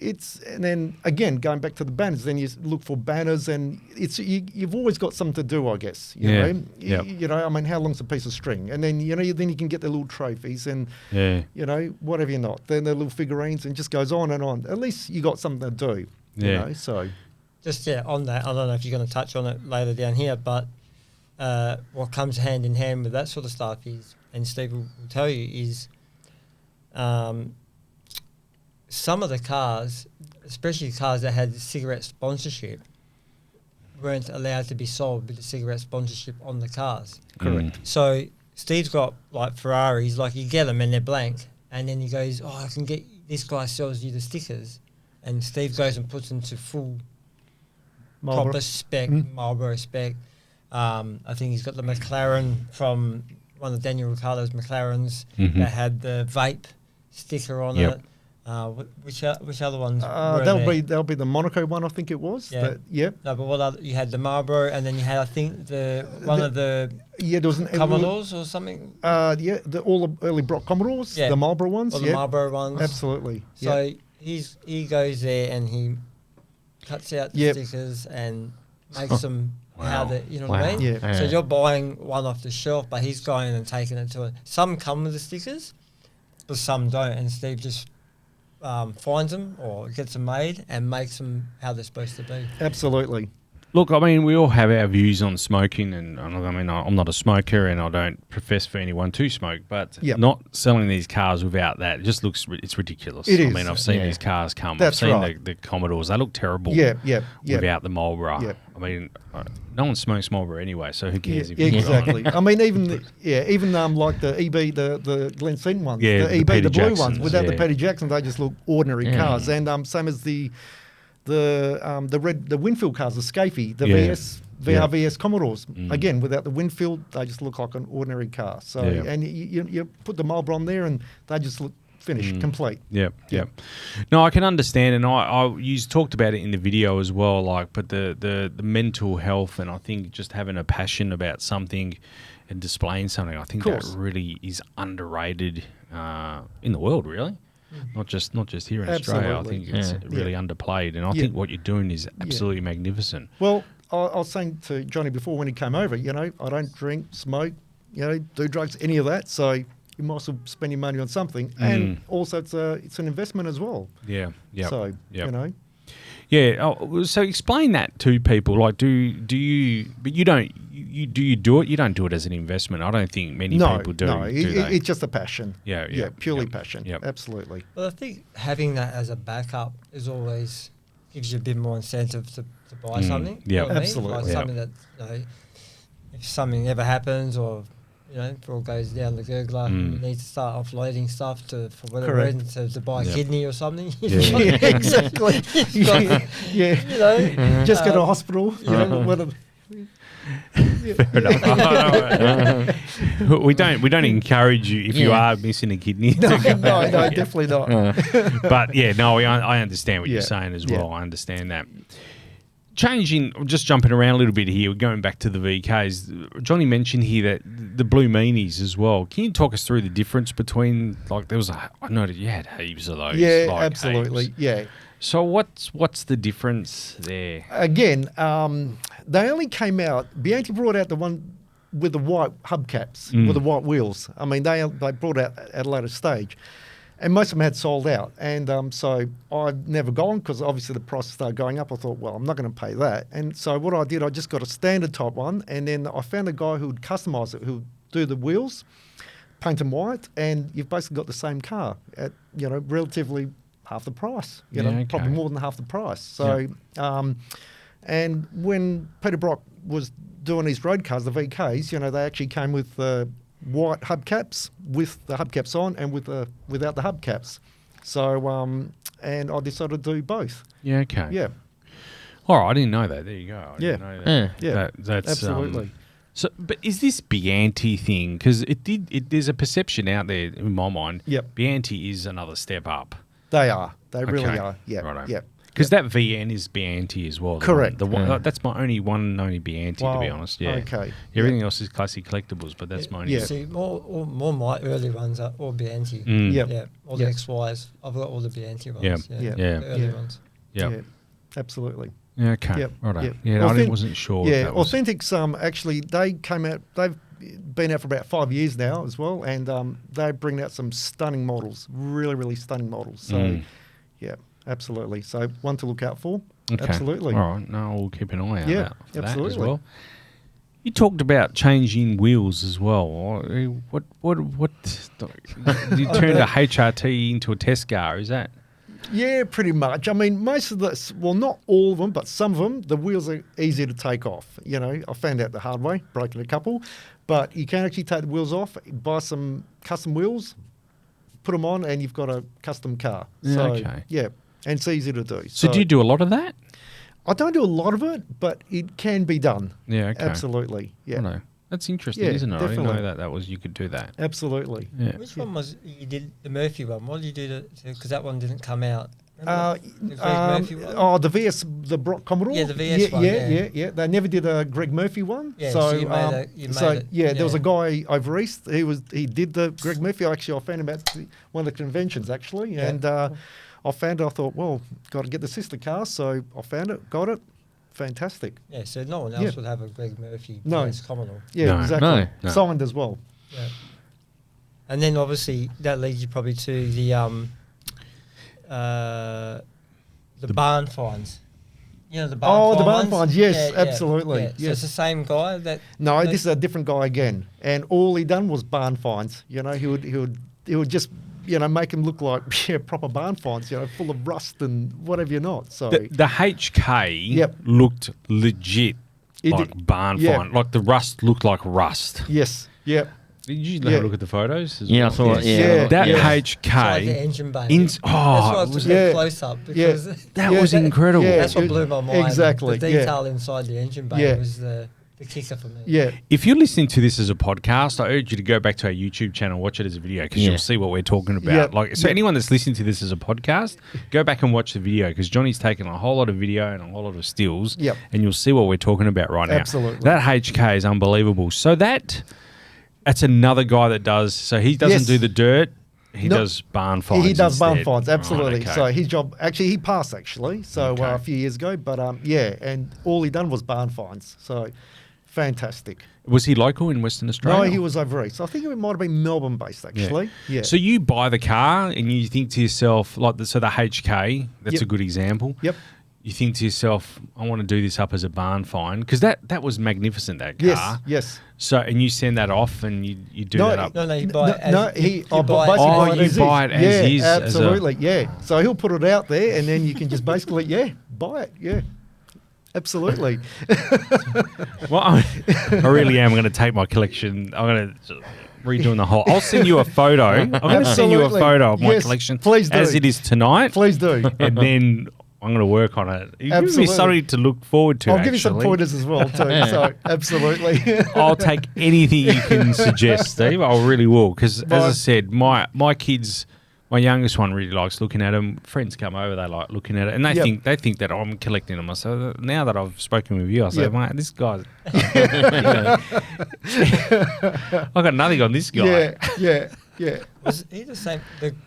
And then again, going back to the banners, then you look for banners, and you've always got something to do, I guess. You know? Yep. I mean, how long's a piece of string? And then then you can get the little trophies and whatever you're not, then the little figurines, and just goes on and on. At least you got something to do. So just on that, I don't know if you're going to touch on it later down here, but what comes hand in hand with that sort of stuff is, and Steve will tell you, is some of the cars, especially cars that had cigarette sponsorship, weren't allowed to be sold with the cigarette sponsorship on the cars. Correct. So Steve's got like Ferraris, like you get them and they're blank, and then he goes, I can get, this guy sells you the stickers, and Steve goes and puts them to full Marlboro. proper spec, Marlboro spec. I think he's got the McLaren from one of Daniel Ricciardo's McLarens that had the vape sticker on it. Which other ones? That'll be the Monaco one, I think it was. No, but what other? You had the Marlboro, and then you had, I think, there was an Commodores or something. All the early Brock Commodores, the Marlboro ones. Or the Marlboro ones. Absolutely. So he goes there and he cuts out the stickers and makes them how the, you know what I mean? Yeah. So you're buying one off the shelf, but he's going and taking it to it. Some come with the stickers, but some don't, and Steve just finds them or gets them made and makes them how they're supposed to be. Absolutely. Look, I mean, we all have our views on smoking, and I mean, I'm not a smoker, and I don't profess for anyone to smoke, but not selling these cars without that, it just looks, it's ridiculous. It is. I mean, I've seen these cars come. That's I've seen right. the Commodores. They look terrible without the Marlboro. Yeah. I mean, no one smokes Marlboro anyway, so who cares if you exactly. I mean, even like the EB, the Glen Seaton ones, the EB, the blue Jacksons, ones, without the Petty Jacksons, they just look ordinary cars. And same as the Winfield cars, the Scafie, the VRVS Commodores. Again, without the Winfield, they just look like an ordinary car. So and you put the Marlboro on there, and they just look finished, complete. Yep. No, I can understand, and you talked about it in the video as well. Like, but the mental health, and I think just having a passion about something and displaying something, I think that really is underrated in the world, really. Not just here in Australia. I think it's really underplayed, and I think what you're doing is absolutely magnificent. Well, I was saying to Johnny before when he came over, I don't drink, smoke, do drugs, any of that. So you might as well spend your money on something, and also it's an investment as well. Yeah. So Yeah. So explain that to people. Like, do you? But you don't. Do you do it? You don't do it as an investment. I don't think many people do. No, do they? it's just a passion. Yeah. Purely passion. Yep. Absolutely. Well, I think having that as a backup is always gives you a bit more incentive to buy something. Yeah, you know absolutely. Like something that, if something ever happens, or if it all goes down the gurgler, you need to start offloading stuff for whatever reason to buy a kidney or something. Exactly. Just go to a hospital. Fair enough. We don't encourage you if you are missing a kidney. No, definitely not. But I understand what you're saying as well. I understand that. Just jumping around a little bit here, going back to the VKs. Johnny mentioned here that the blue meanies as well. Can you talk us through the difference between, like, I noticed you had heaps of those. Yeah, like, absolutely. Heaps. Yeah. So what's the difference there? Again, they only came out. Bianchi brought out the one with the white hubcaps with the white wheels. I mean, they brought out at a later stage, and most of them had sold out. And so I'd never gone because obviously the price started going up. I thought, well, I'm not going to pay that. And so what I did, I just got a standard type one, and then I found a guy who would customise it, who would do the wheels, paint them white, and you've basically got the same car at relatively half the price, probably more than half the price. So, and when Peter Brock was doing his road cars, the VKs, they actually came with white hubcaps with the hubcaps on and without the hubcaps. So, and I decided to do both. Yeah, okay. Yeah, All right, I didn't know that. There you go. I didn't know that. yeah, That's absolutely. So, but is this Bianti thing? Because there's a perception out there in my mind. Yep. Bianti is another step up. They are. They really Okay. are. Yeah, Righto. yeah. Because that VN is Bianti as well. Correct. The one, that's my only one and only Bianti, to be Wow. honest. Yeah. Okay. Everything else is classic collectibles, but that's my only. Yeah. See, more my early ones are all Bianti. Mm. Yep. Yeah, all Yep. the XYs. I've got all the Bianti ones. Yeah. Yeah. Yeah. The early Yeah. ones. Yep. Yeah, absolutely. Yeah. Okay. Yep. Righto. Yep. Yeah. I Authentic- wasn't sure. if Yeah, that was, Authentics. Actually, they came out. They've been out for about 5 years now as well, and they bring out some stunning models. Really, really stunning models. So, yeah, absolutely. So one to look out for. Okay. Absolutely. All right. No, we'll keep an eye out Yeah, for that as absolutely. well. You talked about changing wheels as well. What? You turned a HRT into a test car? Is that? Yeah, pretty much. I mean, most of the, well, not all of them, but some of them, the wheels are easy to take off. You know, I found out the hard way, broken a couple, but you can actually take the wheels off, buy some custom wheels, put them on, and you've got a custom car. Yeah, So, okay. yeah, and it's easy to do. So do you do a lot of that? I don't do a lot of it, but it can be done. Yeah. Okay. Absolutely. Yeah. Righto. That's interesting, Yeah, isn't it? I didn't know definitely. that was you could do that. Absolutely. Yeah. Which one was you did the Murphy one? What did you do because that one didn't come out? Remember the Greg Murphy one? The VS, the Commodore. Yeah, the VS one, yeah. They never did a Greg Murphy one. Yeah, so, so you made it, there was a yeah. guy over east. He did the Greg Murphy. Actually, I found him at one of the conventions actually, Yeah. and I found it. I thought, well, got to get the sister car. So I found it, got it. Fantastic. Yeah, so no one else Yeah. would have a Greg Murphy No. VS Commodore. Yeah, No. exactly. No. Signed as well. Yeah. And then obviously that leads you probably to the barn finds. You know the barn Oh, find the barn ones? finds, yes, Yeah, yeah, absolutely, yeah. So yes. it's the same guy that No, that- this is a different guy again, and all he done was barn finds. You know, he would just make him look like proper barn finds. You know, full of rust and whatever you're not. So The HK Yep. looked legit It like did- barn yeah. find. Like the rust looked like rust. yes, yep, Did you Yeah. have a look at the photos? as Yeah, I well? saw it. Yes. Yeah, Yeah. That Yeah. it's like the HK. engine bay. Ins- That's why I oh, took was a Yeah. close up Yeah. because that Yeah, was that- incredible. yeah. that's what it- blew my mind. exactly, The yeah. detail inside the engine bay Yeah. was the kicker for me. yeah, If you're listening to this as a podcast, I urge you to go back to our YouTube channel, watch it as a video, because Yeah. you'll see what we're talking about. Yeah. Like, so Yeah. anyone that's listening to this as a podcast, go back and watch the video, because Johnny's taken a whole lot of video and a whole lot of stills, Yep. and you'll see what we're talking about right now. Absolutely. That HK is unbelievable. So that's another guy that does. So he doesn't Yes. do the dirt. He No, does barn finds. he does barn instead. finds, absolutely. Right, okay. So his job, actually, he passed actually. So Okay. a few years ago, but and all he done was barn finds. So fantastic. Was he local in Western Australia? No, he was over east. I think it might have been Melbourne based actually. Yeah. So you buy the car and you think to yourself, like the HK, that's Yep. a good example. Yep. You think to yourself, I want to do this up as a barn find, because that was magnificent, that car. Yes. Yes. So, and you send that off and you do No, that up. No, you buy it as no, you I buy it- basically Oh, buy it you as buy is. it as yeah, is, as a- absolutely, yeah. So he'll put it out there, and then you can just basically, buy it, absolutely. Well, I really am going to take my collection. I'm going to redoing the whole. I'll send you a photo. I'm going to send you a Absolutely. photo of my Yes, collection please do. as it is tonight, Please do. and then I'm going to work on it. It gives me Absolutely. something to look forward to. I'll give you some actually. pointers as well too. So absolutely. I'll take anything you can suggest, Steve. I really will, because as I Right. said, my kids, my youngest one really likes looking at them. Friends come over, they like looking at it, and they Yep. think that I'm collecting them. So now that I've spoken with you, I say, Yep. mate, this guy, I got nothing on this guy. Yeah. Was he the same?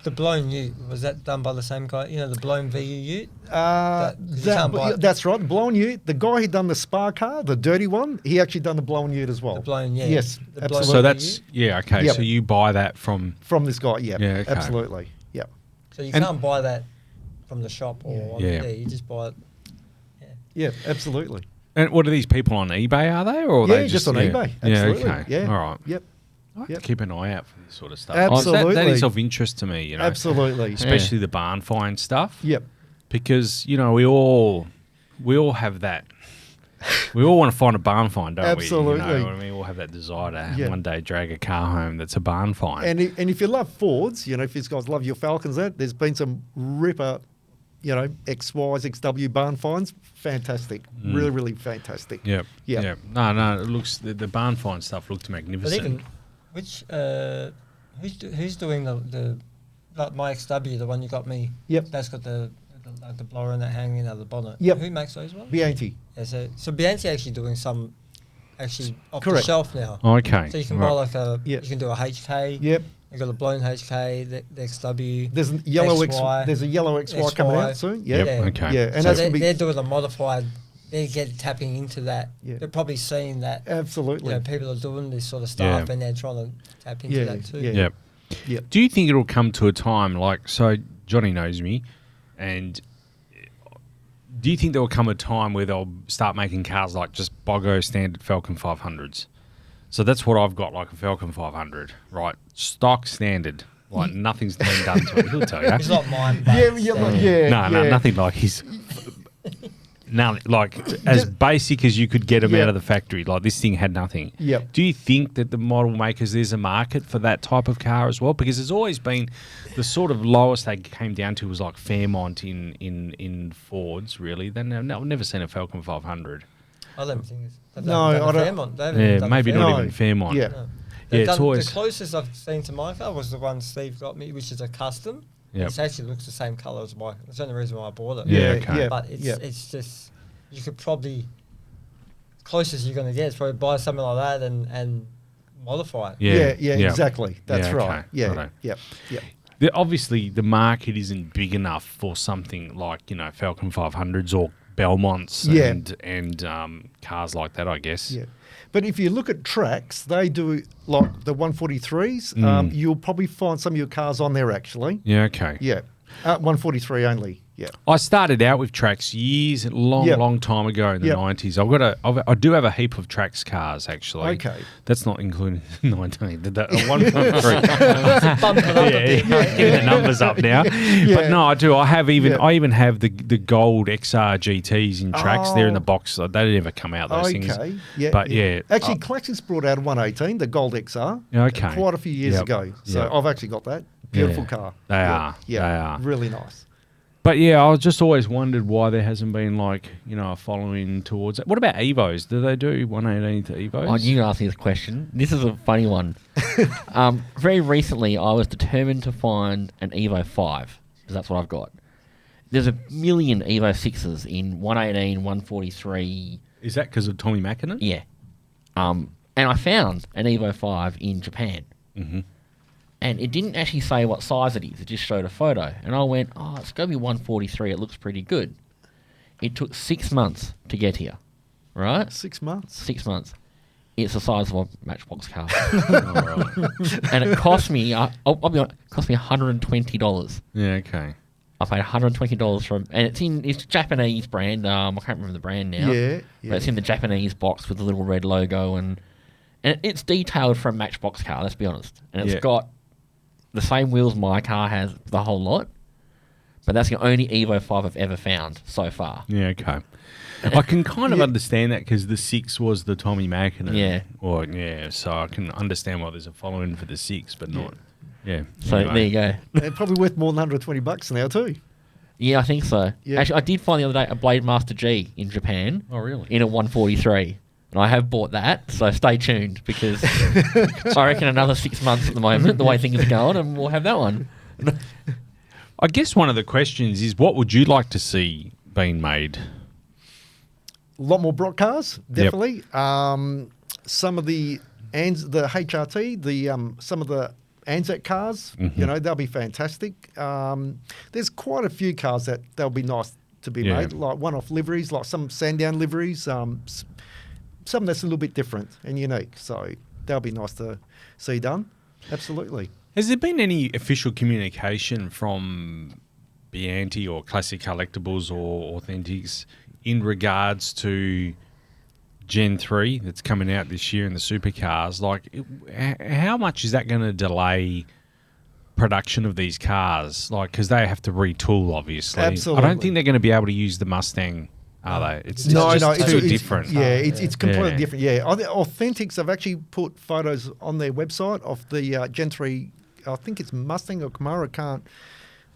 The blown ute, was that done by the same guy? You know, the blown VU ute? you can't buy it. That's right. The blown ute. The guy who done the Spa car, the dirty one, he actually done the blown ute as well. The blown, yeah. Yes, The blown absolutely. So that's okay. Yep. So you buy that from From this guy. Yeah. Yeah, okay. Absolutely. Yeah. So you And- can't buy that from the shop or Yeah. you just buy it. Yeah. Absolutely. and what are these people on eBay? Are they or are Yeah, they just on eBay. Yeah, Absolutely. okay. Yeah. All right. Yep. I have Yep. to keep an eye out for this sort of stuff. Absolutely. That is of interest to me. You know, Absolutely. especially the barn find stuff. Yep. Because we all have that we all want to find a barn find, don't Absolutely. we? You know what I mean? We'll have that desire to Yeah. one day drag a car home that's a barn find. And if you love Fords, if you guys love your Falcons, there's been some ripper, XYs, XW barn finds. Fantastic. Really, really fantastic. Yep. Yeah. Yep. No, it looks the barn find stuff looked But magnificent. even which who's doing the like my XW, the one you got me? Yep. That's got the blower and that hanging out of the bonnet. Yep. Who makes those ones? Bianchi. Yeah, so Bianchi actually doing some off Correct. the shelf now. Okay. So you can right. buy like Yep. you can do a HK. Yep. You got a blown HK, the XW. There's a yellow XY. There's a yellow XY coming XY. out soon. Yep. Yeah. Okay. Yeah. And So that's gonna be they're doing a modified. They're tapping into that. Yeah. They're probably seeing that. absolutely. People are doing this sort of stuff, Yeah. and they're trying to tap into Yeah, that too. yeah. Yep. Yep. Do you think it'll come to a time so Johnny knows me, and do you think there will come a time where they'll start making cars like just Bogo standard Falcon 500s? So that's what I've got, like a Falcon 500, right? Stock standard, like nothing's been done to it. He'll tell you. It's not mine. But No, nothing like his. No, like as basic as you could get them Yep. out of the factory. Like this thing had nothing. Yep. Do you think that the model makers, there's a market for that type of car as well? Because there's always been the sort of lowest they came down to was like Fairmont in Fords. Really, I've never seen a Falcon 500. I don't think it's. No, I don't- Fairmont. They haven't Yeah, done maybe a not Fairmont. even Fairmont. Yeah. No. Yeah, They've it's done- always. the closest I've seen to my car was the one Steve got me, which is a custom. Yep. It actually looks the same colour as mine. That's the only reason why I bought it. Yeah, okay. Yeah. But it's yeah. it's just you could probably closest you're going to get is probably buy something like that and modify it. Yeah, exactly. That's Yeah, right. okay. Yeah. Righto. Yep. Yep. Obviously, the market isn't big enough for something like Falcon 500s or Belmonts Yeah. and cars like that, I guess. Yeah. But if you look at tracks, they do like the 143s. You'll probably find some of your cars on there actually. Yeah, okay. Yeah. 143 only. Yeah. I started out with Trax Yep. long time ago in the Yep. 90s. I do have a heap of Trax cars actually. Okay. That's not including 19. The 1.3. Bump it up a bit, mate. Getting the numbers up now. But no, I do. I even have the gold XR GTs in Trax. They're in the box. They never come out, those things. Okay. Yeah. But yeah. Actually, Classics brought out a 118, the Gold XR. Okay. Quite a few years Yep. ago. So Yep. I've actually got that. Beautiful Yeah. car. They Yeah. are. Yeah. They are. Really nice. But yeah, I just always wondered why there hasn't been a following towards it. What about Evos? Do they do 118th Evos? Oh, you asked me this question. This is a funny one. Very recently, I was determined to find an Evo 5, because that's what I've got. There's a million Evo 6s in 118, 143. Is that because of Tommy Mackinnon? Yeah. And I found an Evo 5 in Japan. Mm-hmm. And it didn't actually say what size it is. It just showed a photo. And I went, it's going to be 143. It looks pretty good. It took 6 months to get here, right? 6 months. 6 months. It's the size of a Matchbox car. All right. And it cost me, I'll be honest, it cost me $120. Yeah, okay. I paid $120 for it. And it's a Japanese brand. I can't remember the brand now. Yeah. But it's in the Japanese box with the little red logo. And it's detailed for a Matchbox car, let's be honest. And it's got the same wheels my car has, the whole lot. But that's the only Evo 5 I've ever found so far. Yeah, okay. I can kind of understand that because the 6 was the Tommy Mackinnon. Yeah. So I can understand why there's a following for the 6, but not. Yeah. So anyway. there you go. They're probably worth more than $120 now too. Yeah, I think so. Yeah. Actually, I did find the other day a Blade Master G in Japan. Oh, really? In a 143. And I have bought that, so stay tuned because I reckon another 6 months at the moment, the way things are going, and we'll have that one. I guess one of the questions is what would you like to see being made? A lot more Brock cars, definitely. Some of the HRT, some of the Anzac cars, they'll be fantastic. There's quite a few cars that they'll be nice to be made, like one-off liveries, like some Sandown liveries, some that's a little bit different and unique. So they'll be nice to see done. Absolutely. Has there been any official communication from Bianti or Classic Collectibles or Authentics in regards to Gen 3 that's coming out this year in the supercars? Like, how much is that going to delay production of these cars? Like, because they have to retool, obviously. Absolutely. I don't think they're going to be able to use the Mustang Are they? It's No, just it's too it's- different. Yeah, it's completely Yeah. different. Yeah, Authentics have actually put photos on their website of the Gen 3. I think it's Mustang or Camaro.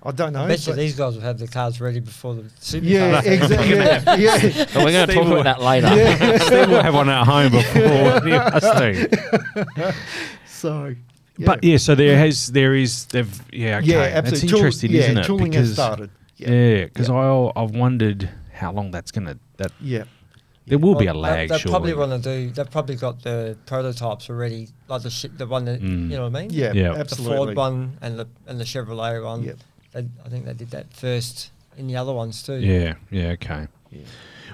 I don't know. I bet you but- these guys will have the cars ready before the supercar. yeah, exactly. Yeah. But we're going to talk about that later. Steve will have one at home before the us do. So, yeah. But yeah, so there is they've okay. yeah, absolutely. That's interesting, isn't it? Tooling has started. Yeah, because I've wondered how long that's gonna Yeah. there will be a Well, lag. They surely. probably want to do. They've probably got the prototypes already, like the one that you know what I mean. Yeah, Yeah. The absolutely. Ford one and the Chevrolet one. Yep. I think they did that first in the other ones too. Yeah, okay.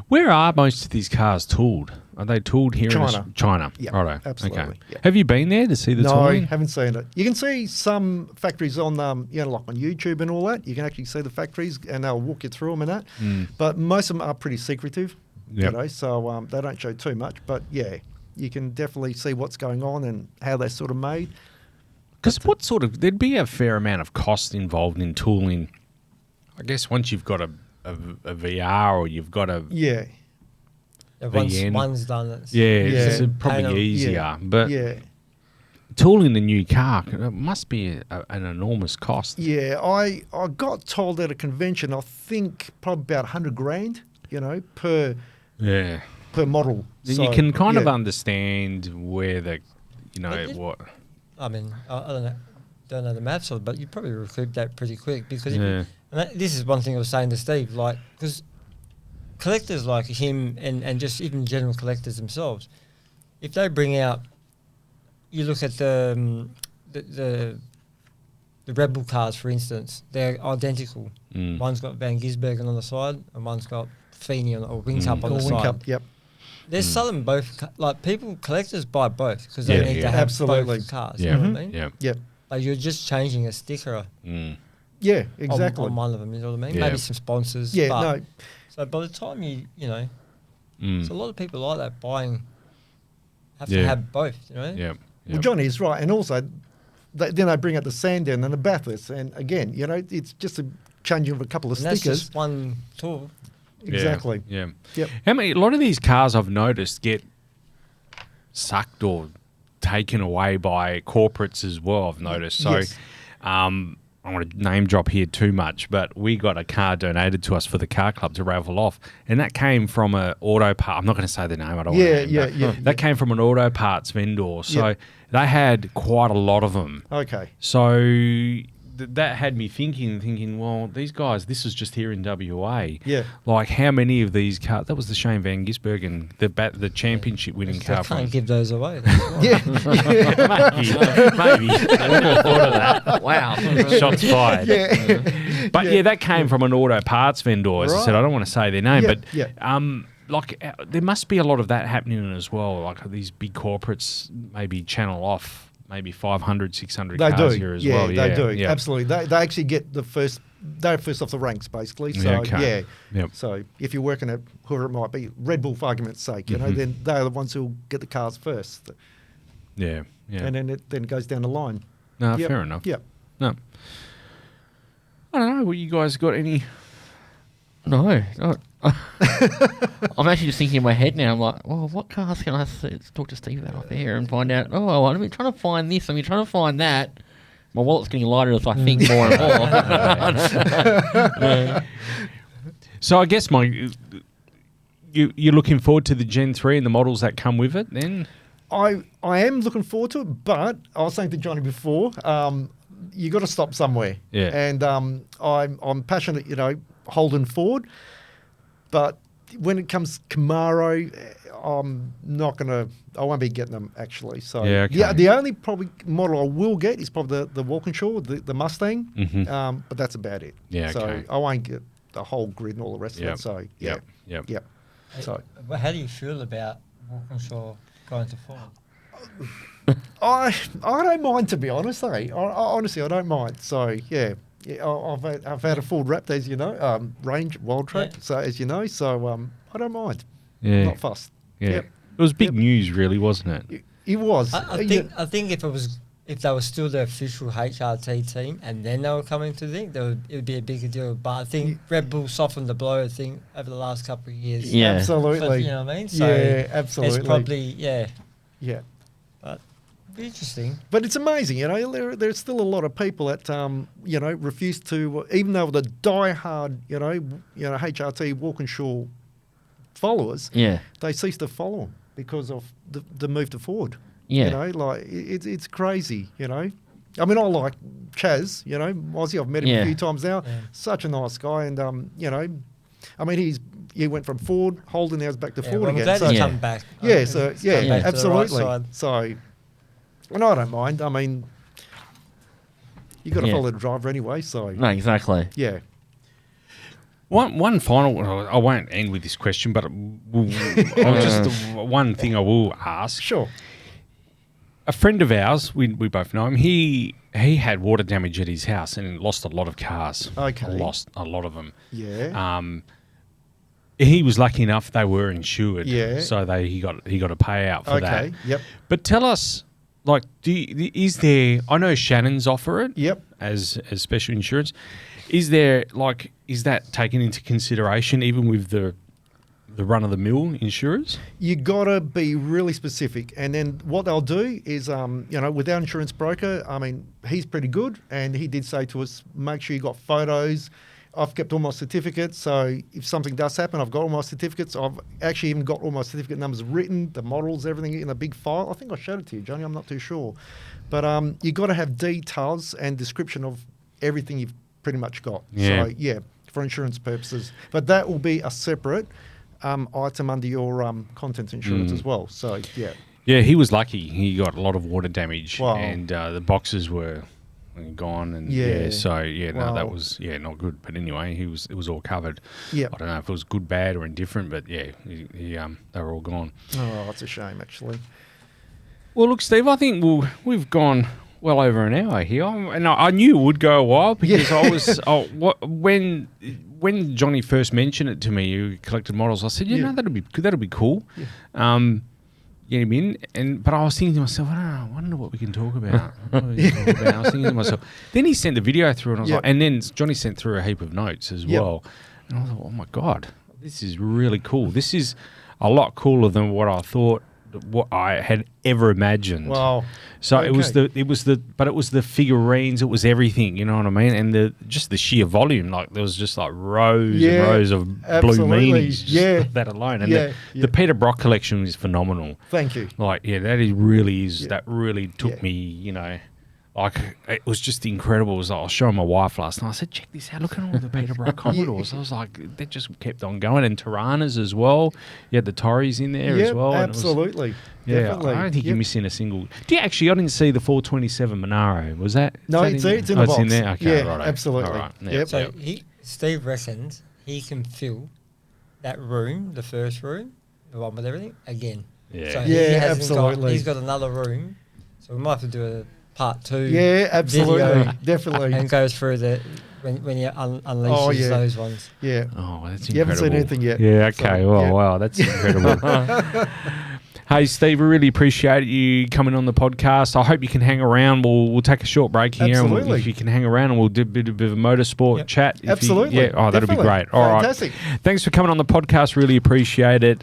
Where are most of these cars tooled? Are they tooled here China. in China? Yeah, Righto. absolutely, Okay. yeah. Have you been there to see the No, tooling? haven't seen it. You can see some factories on, like on YouTube and all that. You can actually see the factories, and they'll walk you through them and that. But most of them are pretty secretive, Yep. so they don't show too much. But yeah, you can definitely see what's going on and how they're sort of made. Because there'd be a fair amount of cost involved in tooling. I guess once you've got a VR or you've got a Yeah, VN. One's done. It's it's Yeah. probably Panel. easier. yeah, But yeah, tooling a new car it must be an enormous cost. yeah. I got told at a convention, I think probably about $100,000, per Yeah. model. Then So, you can kind of yeah. understand where the, It- what. I mean, I don't know the maths of it, but you probably recoup that pretty quick because Yeah. this is one thing I was saying to Steve, like, because collectors like him and just even general collectors themselves, if they bring out, you look at the Red Bull cars, for instance, they're identical. Mm. One's got Van Gisbergen on the side, and one's got Feeney or Wing Cup on Or the Wing side. Cup, yep. They're selling both. Like collectors buy both because they Yeah, need yeah. to have Absolutely. both cars. Yeah, You know what I mean? yeah. Yep. Like you're just changing a sticker Mm. Yeah, on, exactly. on one of them. You know what I mean? Yeah. Maybe some sponsors. Yeah, but no. So by the time you know, Mm. so a lot of people like that buying have Yeah. to have both. You know. Yeah. Well, Johnny is right, and also then they bring out the Sandown and the Bathurst, and again, it's just a changing of a couple of And that's stickers. just one tool. Exactly. Yeah. Yep. A lot of these cars I've noticed get sucked or taken away by corporates as well, I've noticed. So Yes. I don't want to name drop here too much, but we got a car donated to us for the car club to raffle off, and that came from an auto part. I'm not going to say the name. I don't want to name that. Yeah. That came from an auto parts vendor. So Yep. they had quite a lot of them. Okay. So that had me thinking, well, these guys, this is just here in WA. Yeah. Like, how many of these cars? That was the Shane Van Gisbergen, the championship winning They car. can't give those away. That's why. Yeah. Maybe. I never thought of that. Wow. Shots fired. Yeah. But yeah, that came from an auto parts vendor. As I said, Right. I don't want to say their name, Yeah, but yeah. there must be a lot of that happening as well. Like these big corporates maybe channel off maybe 500, 600 They cars do. here as Yeah, well. they do. Yeah. Absolutely. They actually get they're first off the ranks, basically. So, Yeah, okay. yeah. Yep. So if you're working at whoever it might be, Red Bull, for argument's sake, Mm-hmm. then they're the ones who'll get the cars first. Yeah. And then it then goes down the line. No, Yep. fair enough. Yep. No. I don't know. Well, you guys got any? No. I'm actually just thinking in my head now. I'm like, well, what cars can I talk to Steve about off there and find out? Oh, well, I've been trying to find this. I've been trying to find that. My wallet's getting lighter as I think more and more. So I guess you're looking forward to the Gen 3 and the models that come with it then? I am looking forward to it, but I was saying to Johnny before, you got to stop somewhere. Yeah. And I'm passionate, holding Ford, but when it comes Camaro, I won't be getting them actually. So Yeah, okay. the only probably model I will get is probably the Walkinshaw, the Mustang, Mhm. but that's about it. Yeah, So okay. I won't get the whole grid and all the rest Yep. of it. So yeah, Yep. yeah. So But how do you feel about Walkinshaw going to Ford? I don't mind, to be honest. Honestly, I don't mind. So yeah, I've had a Ford Raptor, as you know, Range Wild Track. Yeah. So as you know, so I don't mind. Yeah. Not fussed. Yeah. Yep. It was big Yep. news, really, wasn't it? It was. I think if it was if they were still the official HRT team and then they were coming to the thing, it would be a bigger deal. But I think Red Bull softened the blow, I think, over the last couple of years. Yeah. Absolutely. You know what I mean? So yeah, absolutely. it's probably, yeah. Yeah. But it'd be interesting. But it's amazing, you know, there's still a lot of people that, you know, refuse to, even though the die-hard, you know, HRT Walkinshaw followers, Yeah. they cease to follow them because of the move to Ford. Yeah. You know, like, it's crazy, you know. I mean, I like Chaz, you know, Aussie. I've met him a few times now. Yeah. Such a nice guy. And, you know, I mean, he went from Ford, Holden, now he's back to Ford well, again. I'm glad So, he's come back. yeah, so, He's yeah, come back to the right absolutely. side. So, and I don't mind. I mean, you got to Yeah. follow the driver anyway. So, No, exactly. yeah. One final. I won't end with this question, but I'll just one thing I will ask. Sure. A friend of ours, we both know him. He had water damage at his house and lost a lot of cars. Okay. Lost a lot of them. Yeah. He was lucky enough they were insured. Yeah. So he got a payout for that. Okay. Yep. But tell us, like, is there? I know Shannon's offer it. Yep. As special insurance. Is that taken into consideration even with the run-of-the-mill insurers? You got to be really specific. And then what they'll do is, you know, with our insurance broker, I mean, he's pretty good. And he did say to us, make sure you got photos. I've kept all my certificates. So if something does happen, I've got all my certificates. I've actually even got all my certificate numbers written, the models, everything in a big file. I think I showed it to you, Johnny. I'm not too sure. But you got to have details and description of everything you've pretty much got. Yeah. So, yeah, for insurance purposes. But that will be a separate item under your contents insurance as well. So, yeah. Yeah, he was lucky. He got a lot of water damage, Wow. and the boxes were gone. And Yeah. so no, that Wow. was not good. But anyway, it was all covered. Yeah. I don't know if it was good, bad, or indifferent, but yeah, they were all gone. Oh, it's a shame, actually. Well, look, Steve, I think we've gone well over an hour here, and I knew it would go a while because I was when Johnny first mentioned it to me, you collected models. I said, no, that'll be cool. Yeah. Get him in, but I was thinking to myself, I wonder what we can talk about. I was thinking to myself. Then he sent the video through, and I was like, and then Johnny sent through a heap of notes as well, and I was like, oh my god, this is really cool. This is a lot cooler than what I thought, what I had ever imagined. Wow. So it was the figurines, it was everything, you know what I mean? And just the sheer volume, like there was just like rows and rows of absolutely. blue meanies, just that alone. And the Peter Brock collection is phenomenal. Thank you. Like, that really took me, you know, like it was just incredible. It was like, I was showing my wife last night. I said, check this out. Look at all the Peter Brock Commodores. I was like, they just kept on going. And Tiranas as well. You had the Tories in there as well. Absolutely. Definitely. I don't think you're missing a single. I didn't see the 427 Monaro. Was that? No, it's in the box. It's in there? Okay, yeah, right. absolutely. All right. Yep. So Steve reckons he can fill that room, the first room, the one with everything, again. Yeah. So Absolutely. He's got another room, so we might have to do a part 2. Yeah, absolutely. Video Definitely. and goes through when you unleashes those ones. Yeah. Oh, that's incredible. You haven't seen anything yet. Yeah, okay. So, Wow, that's incredible. Hey, Steve, we really appreciate you coming on the podcast. I hope you can hang around. We'll take a short break here. Absolutely. And if you can hang around, and we'll do a bit of a motorsport chat. Absolutely. That'll be great. All Fantastic. right. Thanks for coming on the podcast. Really appreciate it.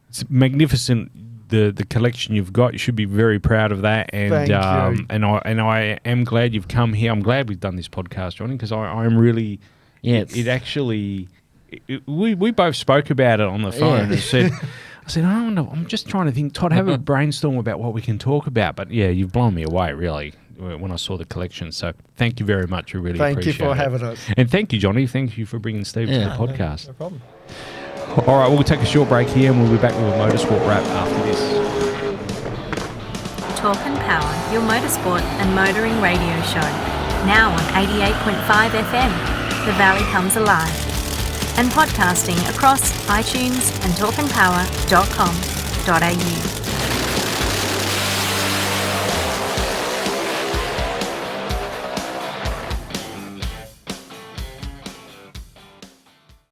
It's magnificent. The collection you've got, you should be very proud of that. And Thank you. And I am glad you've come here. I'm glad we've done this podcast, Johnny, because I'm really we both spoke about it on the phone and said. I said, I don't know. I'm just trying to think, Todd, have a brainstorm about what we can talk about. But yeah, you've blown me away, really, when I saw the collection. So thank you very much. We really appreciate it. Thank you for having us. And thank you, Johnny. Thank you for bringing Steve to the podcast. No problem. All right, we'll take a short break here and we'll be back with a motorsport wrap after this. Talk and Power, your motorsport and motoring radio show. Now on 88.5 FM. The Valley Comes Alive. And podcasting across iTunes and talkandpower.com.au.